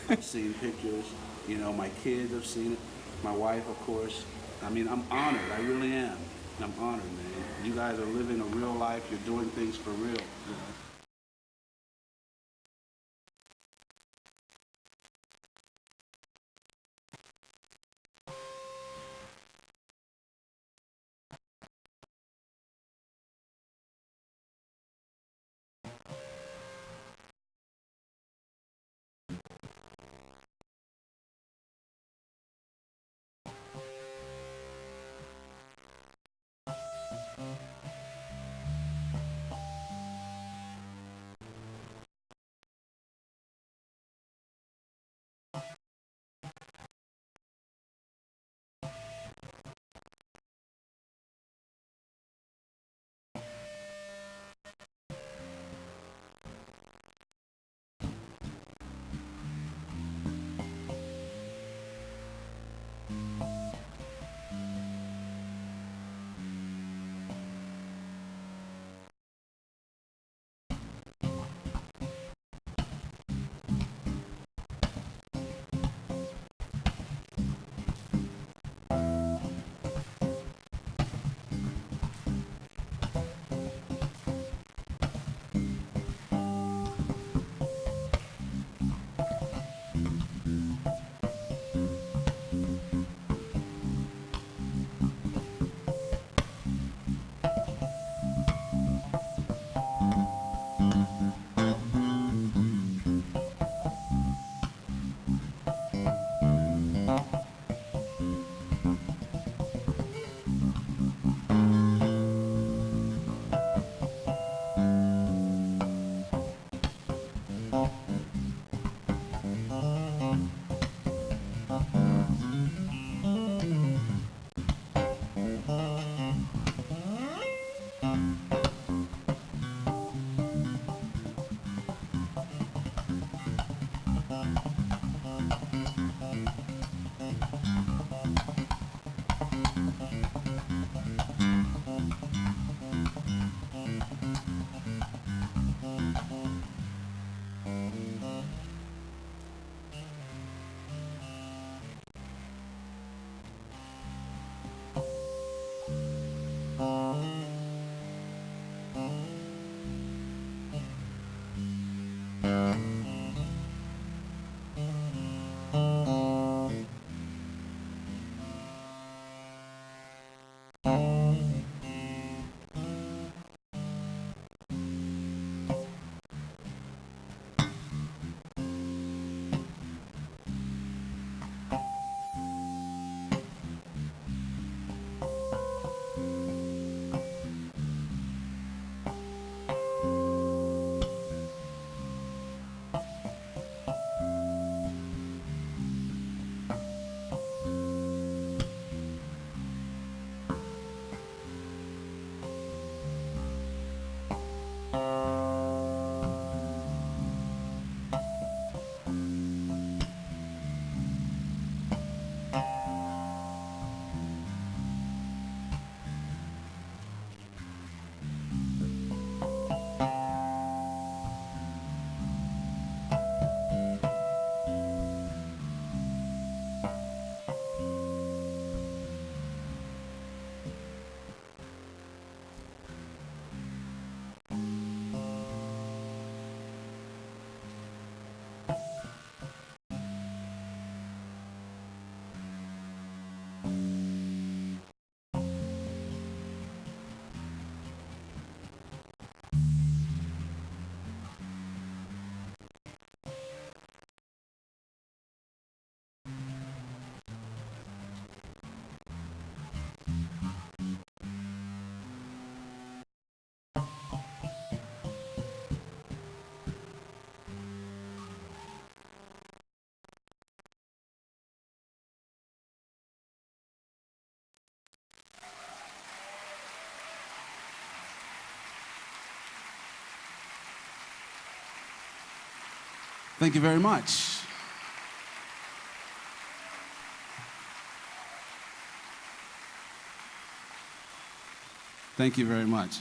I've seen pictures. You know, my kids have seen it. My wife, of course. I mean, I'm honored. I really am. I'm honored, man. You guys are living a real life. You're doing things for real. You know? Thank you very much. Thank you very much.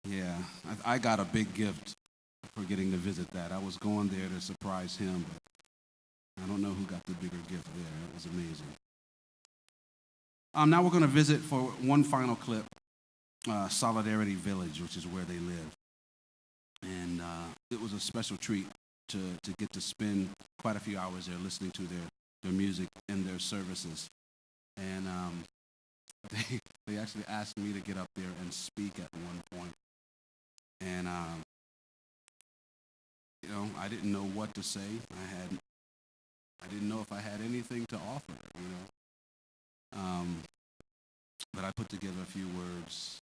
Yeah, I got a big gift for getting to visit that. I was going there to surprise him, but I don't know who got the bigger gift there. It was amazing. Now we're going to visit for one final clip, Solidarity Village, which is where they live. And it was a special treat to get to spend quite a few hours there listening to their music and their services. And they actually asked me to get up there and speak at one point. And, you know, I didn't know what to say. I didn't know if I had anything to offer, you know. But I put together a few words,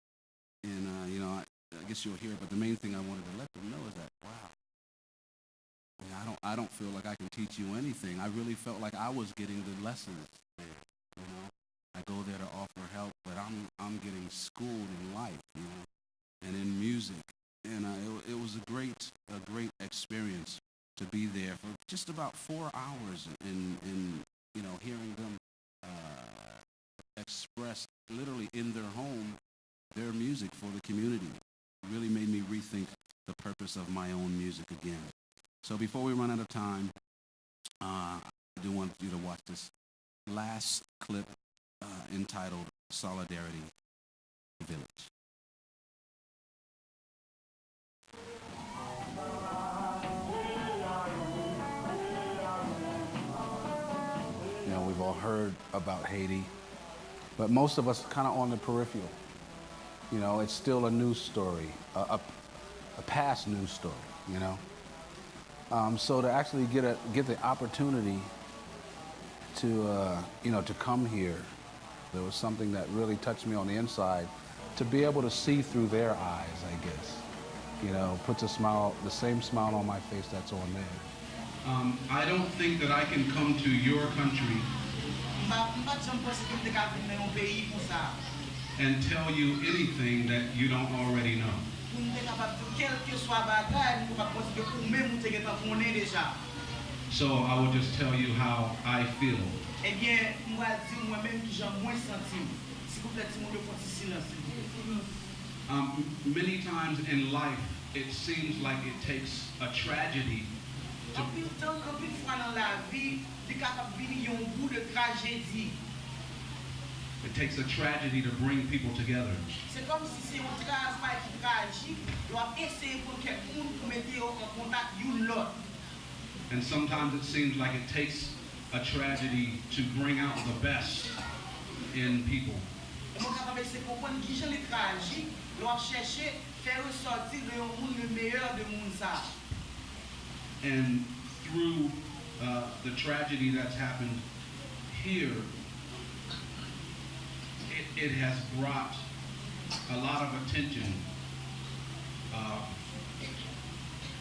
and, you know, I guess you'll hear it, but the main thing I wanted to let them know is that, wow, I don't feel like I can teach you anything. I really felt like I was getting the lessons there, you know. I go there to offer help, but I'm getting schooled in life, you know, and in music. And it was a great experience to be there for just about 4 hours and you know, hearing them express literally in their home their music for the community. It really made me rethink the purpose of my own music again. So before we run out of time, I do want you to watch this last clip entitled Solidarity Village. You know, we've all heard about Haiti, but most of us kind of on the peripheral. You know, it's still a news story, a past news story, you know. So to actually get the opportunity to, you know, to come here, there was something that really touched me on the inside, to be able to see through their eyes, I guess. You know, puts a smile, the same smile on my face that's on there. I don't think that I can come to your country and tell you anything that you don't already know. So I will just tell you how I feel. Many times in life, it seems like it takes a tragedy to It takes a tragedy to bring people together. And sometimes it seems like it takes a tragedy to bring out the best in people. And through the tragedy that's happened here, it has brought a lot of attention.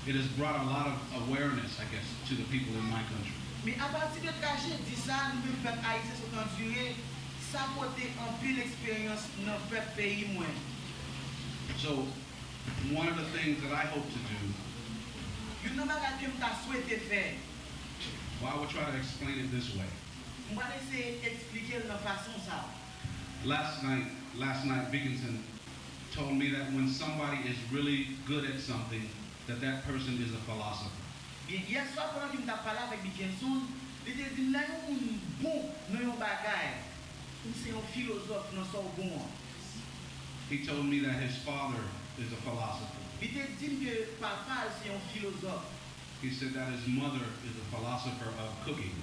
It has brought a lot of awareness, I guess, to the people in my country. So, one of the things that I hope to do, well, I will try to explain it this way. Last night, Dickinson told me that when somebody is really good at something, that person is a philosopher. He told me that his father is a philosopher. He said that his mother is a philosopher of cooking.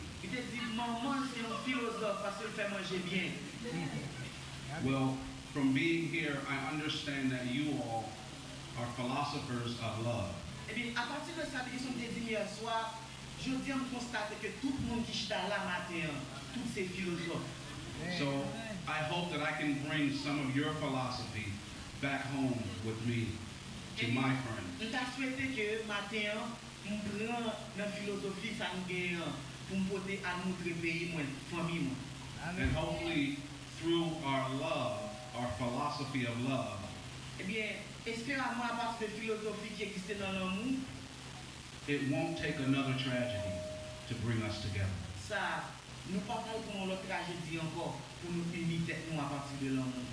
Well, from being here, I understand that you all are philosophers of love. So I hope that I can bring some of your philosophy back home with me to my friends. And hopefully through our love, our philosophy of love, it won't take another tragedy to bring us together. Ça, nous pas pour l'autre tragédie encore pour nous unir tête nous à partir de l'amour.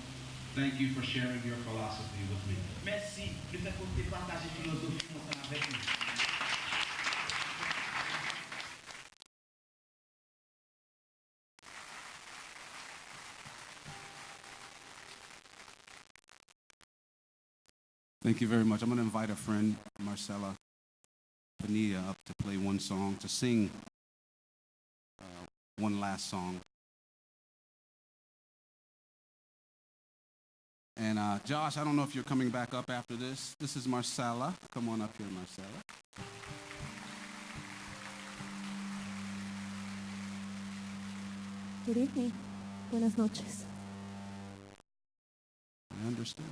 Thank you for sharing your philosophy with me. Merci de faire que tu partages philosophie ensemble avec nous. Thank you very much. I'm going to invite a friend, Marcella Bonilla, up to play one song, to sing one last song. And Josh, I don't know if you're coming back up after this. This is Marcella. Come on up here, Marcella. Good evening. Buenas noches. I understand.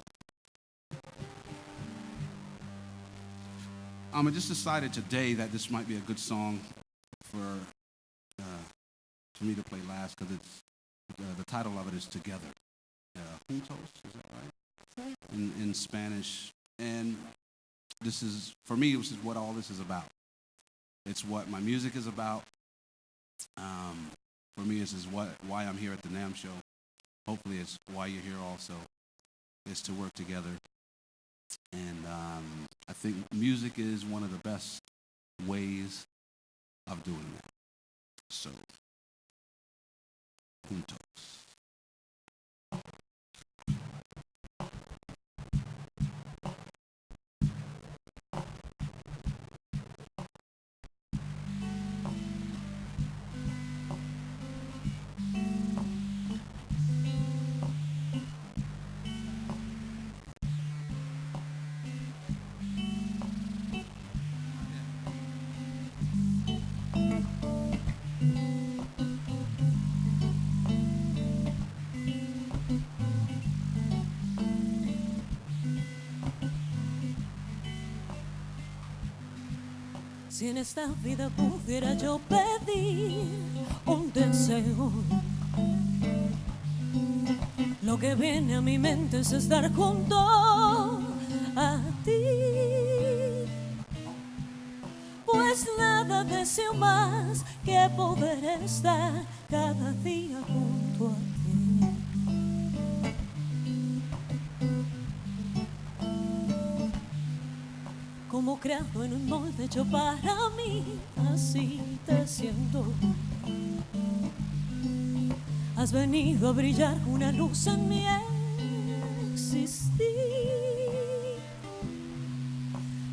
I just decided today that this might be a good song for me to play last because it's the title of it is Together. Juntos, is that right? In Spanish. And this is, for me, this is what all this is about. It's what my music is about. For me, this is why I'm here at the NAMM Show. Hopefully it's why you're here also, is to work together. And I think music is one of the best ways of doing that. So, juntos. Si en esta vida pudiera yo pedir un deseo, lo que viene a mi mente es estar junto a ti. Pues nada deseo más que poder estar cada día junto a ti. Como creado en un molde hecho para mí, así te siento. Has venido a brillar una luz en mi existir.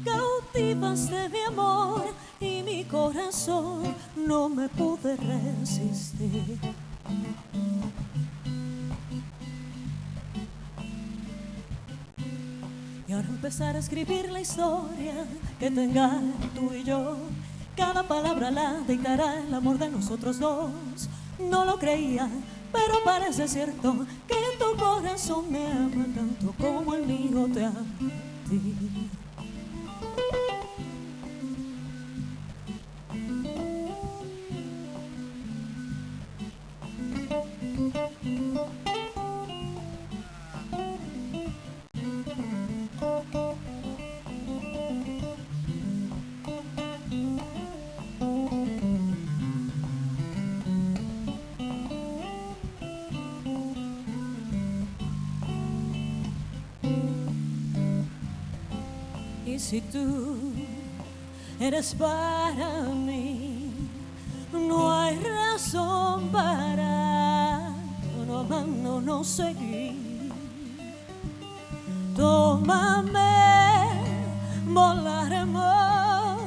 Cautivaste mi amor y mi corazón no me pude resistir. Y ahora empezar a escribir la historia que tenga tú y yo. Cada palabra la dictará el amor de nosotros dos. No lo creía, pero parece cierto que tu corazón me ama tanto como el mío te ama a ti. Y si tú eres para mí, no hay razón para no seguir. Tómame, volaremos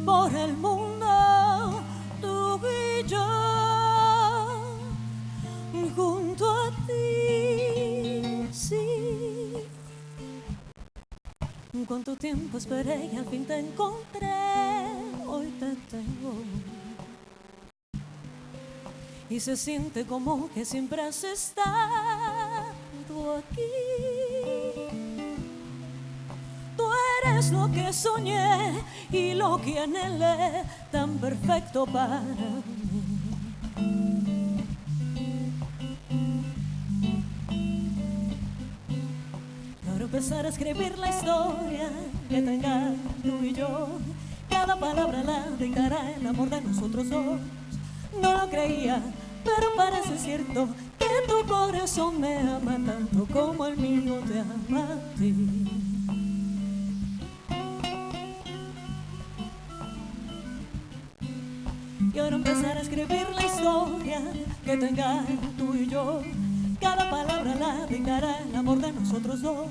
por el mundo, tú y yo, junto a ti, sí. Cuánto tiempo esperé y al fin te encontré, hoy te tengo. Y se siente como que siempre has estado aquí. Tú eres lo que soñé y lo que anhelé, tan perfecto para mí. Empezar a escribir la historia que tenga tú y yo. Cada palabra la dictará el amor de nosotros dos. No lo creía, pero parece cierto que tu corazón me ama tanto como el mío te ama a ti. Y ahora empezar a escribir la historia que tenga tú y yo. Cada palabra la dictará el amor de nosotros dos.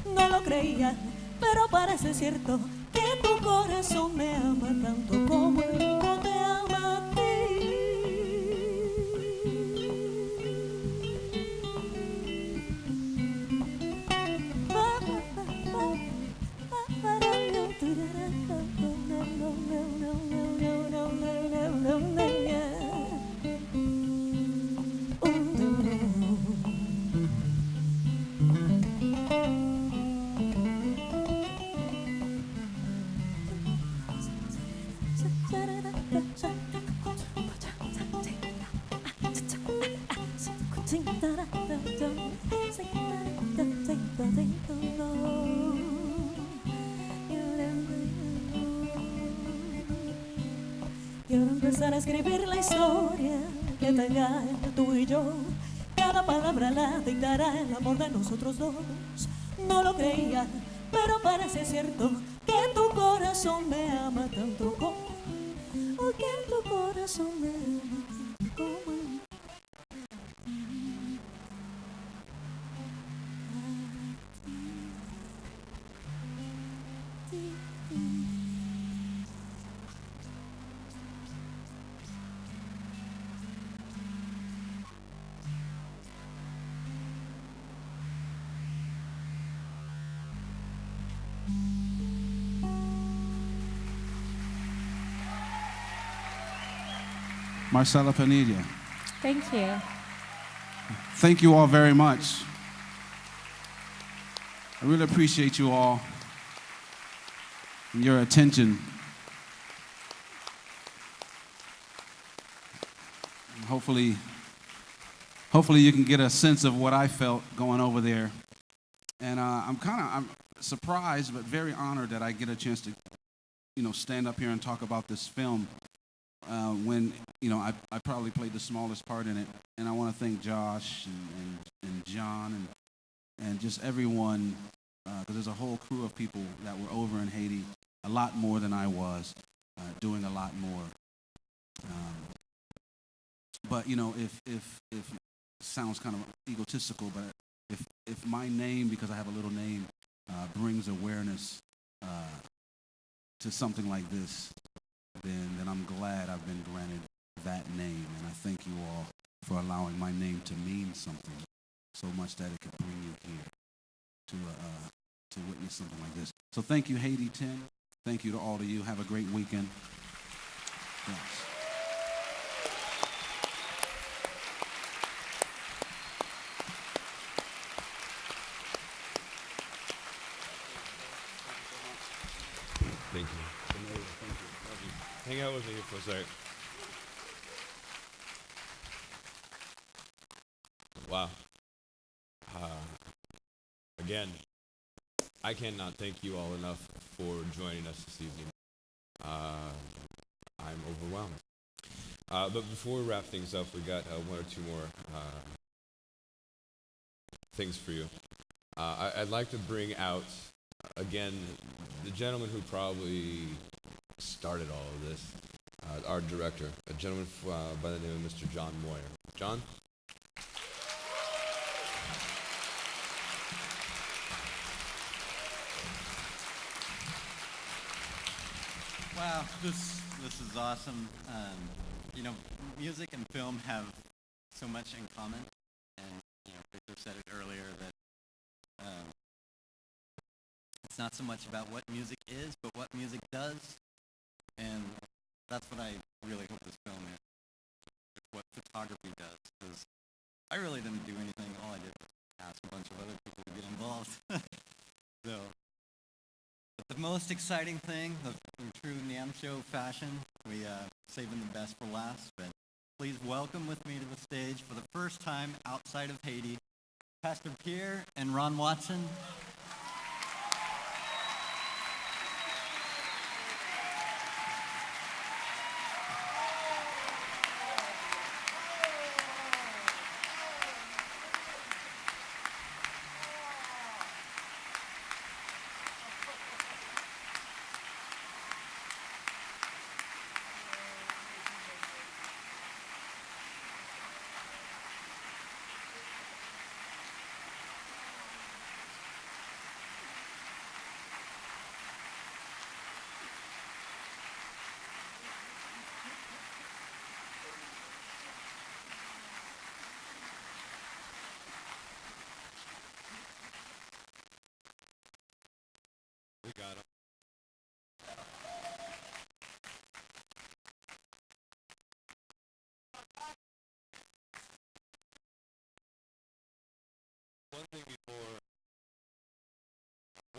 No lo creía, pero parece cierto que tu corazón me ama tanto como el mío te ama a ti. Quiero empezar a escribir la historia que tenga tú y yo. Cada palabra la dictará el amor de nosotros dos. No lo creía, pero parece cierto que tu corazón me ama tanto como, o que tu corazón me ama tanto como. Marcela Pinilla. Thank you. Thank you all very much. I really appreciate you all and your attention. And hopefully you can get a sense of what I felt going over there. And I'm surprised but very honored that I get a chance to, stand up here and talk about this film. When I probably played the smallest part in it, and I want to thank Josh and John and just everyone, because there's a whole crew of people that were over in Haiti, a lot more than I was, doing a lot more. But if it sounds kind of egotistical, but if my name, because I have a little name, brings awareness to something like this, then I'm glad I've been granted that name, and I thank you all for allowing my name to mean something so much that it could bring you here to witness something like this. So thank you, Haiti 10. Thank you to all of you. Have a great weekend. Thanks. Thank you. Love you. Hang out with me for a second. Wow. Again, I cannot thank you all enough for joining us this evening. I'm overwhelmed. But before we wrap things up, we got one or two more things for you. I'd like to bring out, again, the gentleman who probably started all of this, our director, a gentleman by the name of Mr. John Moyer. John? Wow, this is awesome. Music and film have so much in common, and Victor said it earlier that it's not so much about what music is, but what music does, and that's what I really hope this film is. It's what photography does, because I really didn't do anything. All I did was ask a bunch of other people to get involved. So. But the most exciting thing, in true NAMM Show fashion, we saving the best for last, but please welcome with me to the stage for the first time outside of Haiti, Pastor Pierre and Ron Watson.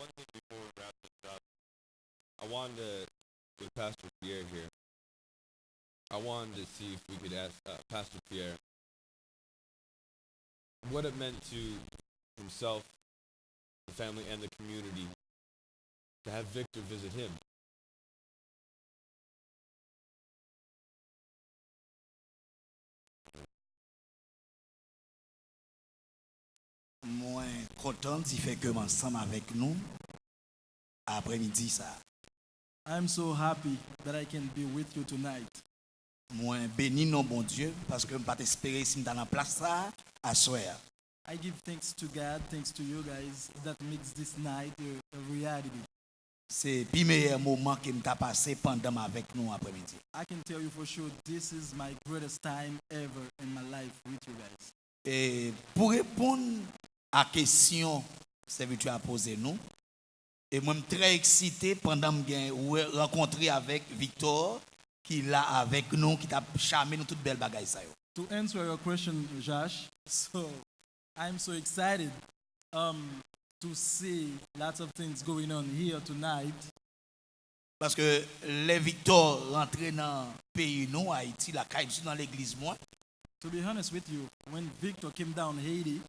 one thing before we wrap this up. I wanted to, with Pastor Pierre here, I wanted to see if we could ask Pastor Pierre what it meant to himself, the family, and the community to have Victor visit him. Moi, content d'y faire que ensemble avec nous après-midi ça. I'm so happy that I can be with you tonight. Moi, béni non bon Dieu parce que je ne pas espérer si dans la place ça à soir. I give thanks to God, thanks to you guys that makes this night a reality. C'est le meilleur moment que m'ta passé pendant avec nous après-midi. I can tell you for sure this is my greatest time ever in my life with you guys. Et pour répondre à la question que serviteur a posée nous, et moi je suis très excité pendant que je rencontré avec Victor qui est là avec nous, qui t'a charmé nous toute belle bagaille ça yo. To answer your question, Josh, so I'm so excited to see lots of things going on here tonight. Parce que les Victor rentrent dans le pays nous, Haïti, la caille dans l'église moi. To be honest with you, when Victor came down Haiti,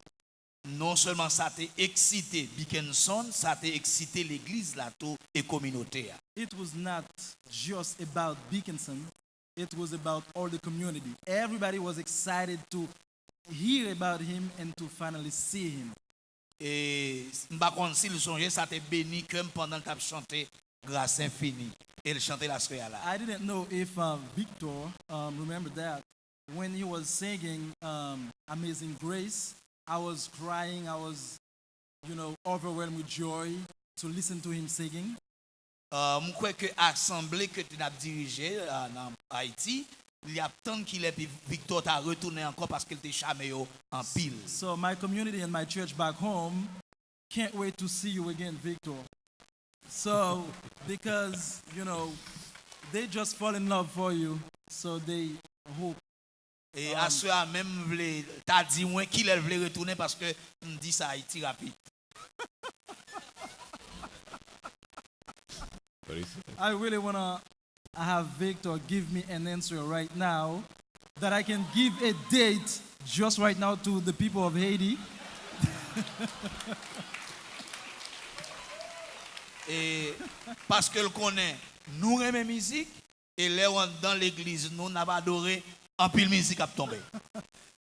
non seulement ça t'a excité Dickinson, ça t'a excité l'église là tout et communauté. It was not just about Dickinson, it was about all the community. Everybody was excited to hear about him and to finally see him. Et m'pa konn si le songe ça t'a béni comme pendant que chanté grâce infinie et le chanter la soirée là. I didn't know if Victor remembered that when he was singing Amazing Grace. I was crying, I was, overwhelmed with joy to listen to him singing. Je crois que l'assemblée que tu as dirigée en Haïti, il y a tant qu'il est Victor t'a retourné encore parce qu'il était charmé en pile. So my community and my church back home can't wait to see you again, Victor. So, because, they just fall in love for you, so they hope. Et à ce moment même, t'as dit moi qu'il voulait retourner parce que on dit ça Haïti rapide. I really want to have Victor give me an answer right now that I can give a date just right now to the people of Haiti. Et parce que le connaît, nous aimons musique et là dans l'église nous n'avons adoré en pile musique a tombé.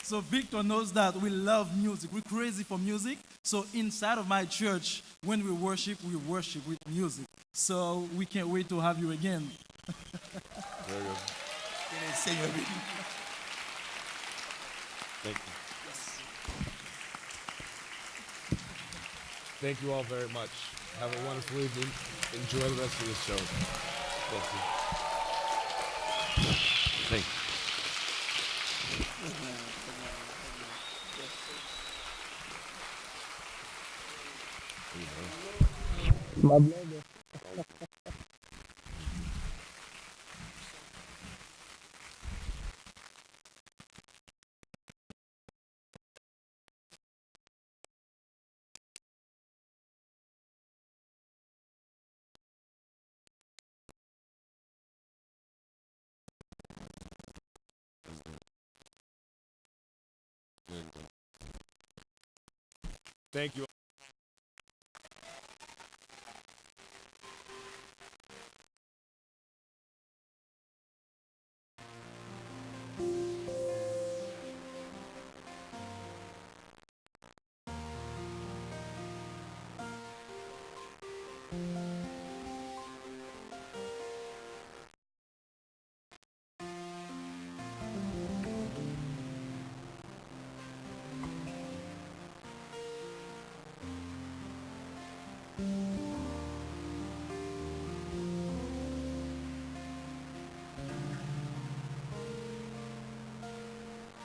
So Victor knows that we love music. We're crazy for music. So inside of my church, when we worship with music. So we can't wait to have you again. Very good. Thank you. Thank you all very much. Have a wonderful evening. Enjoy the rest of the show. Thank you. Thank you. My brother. Thank you.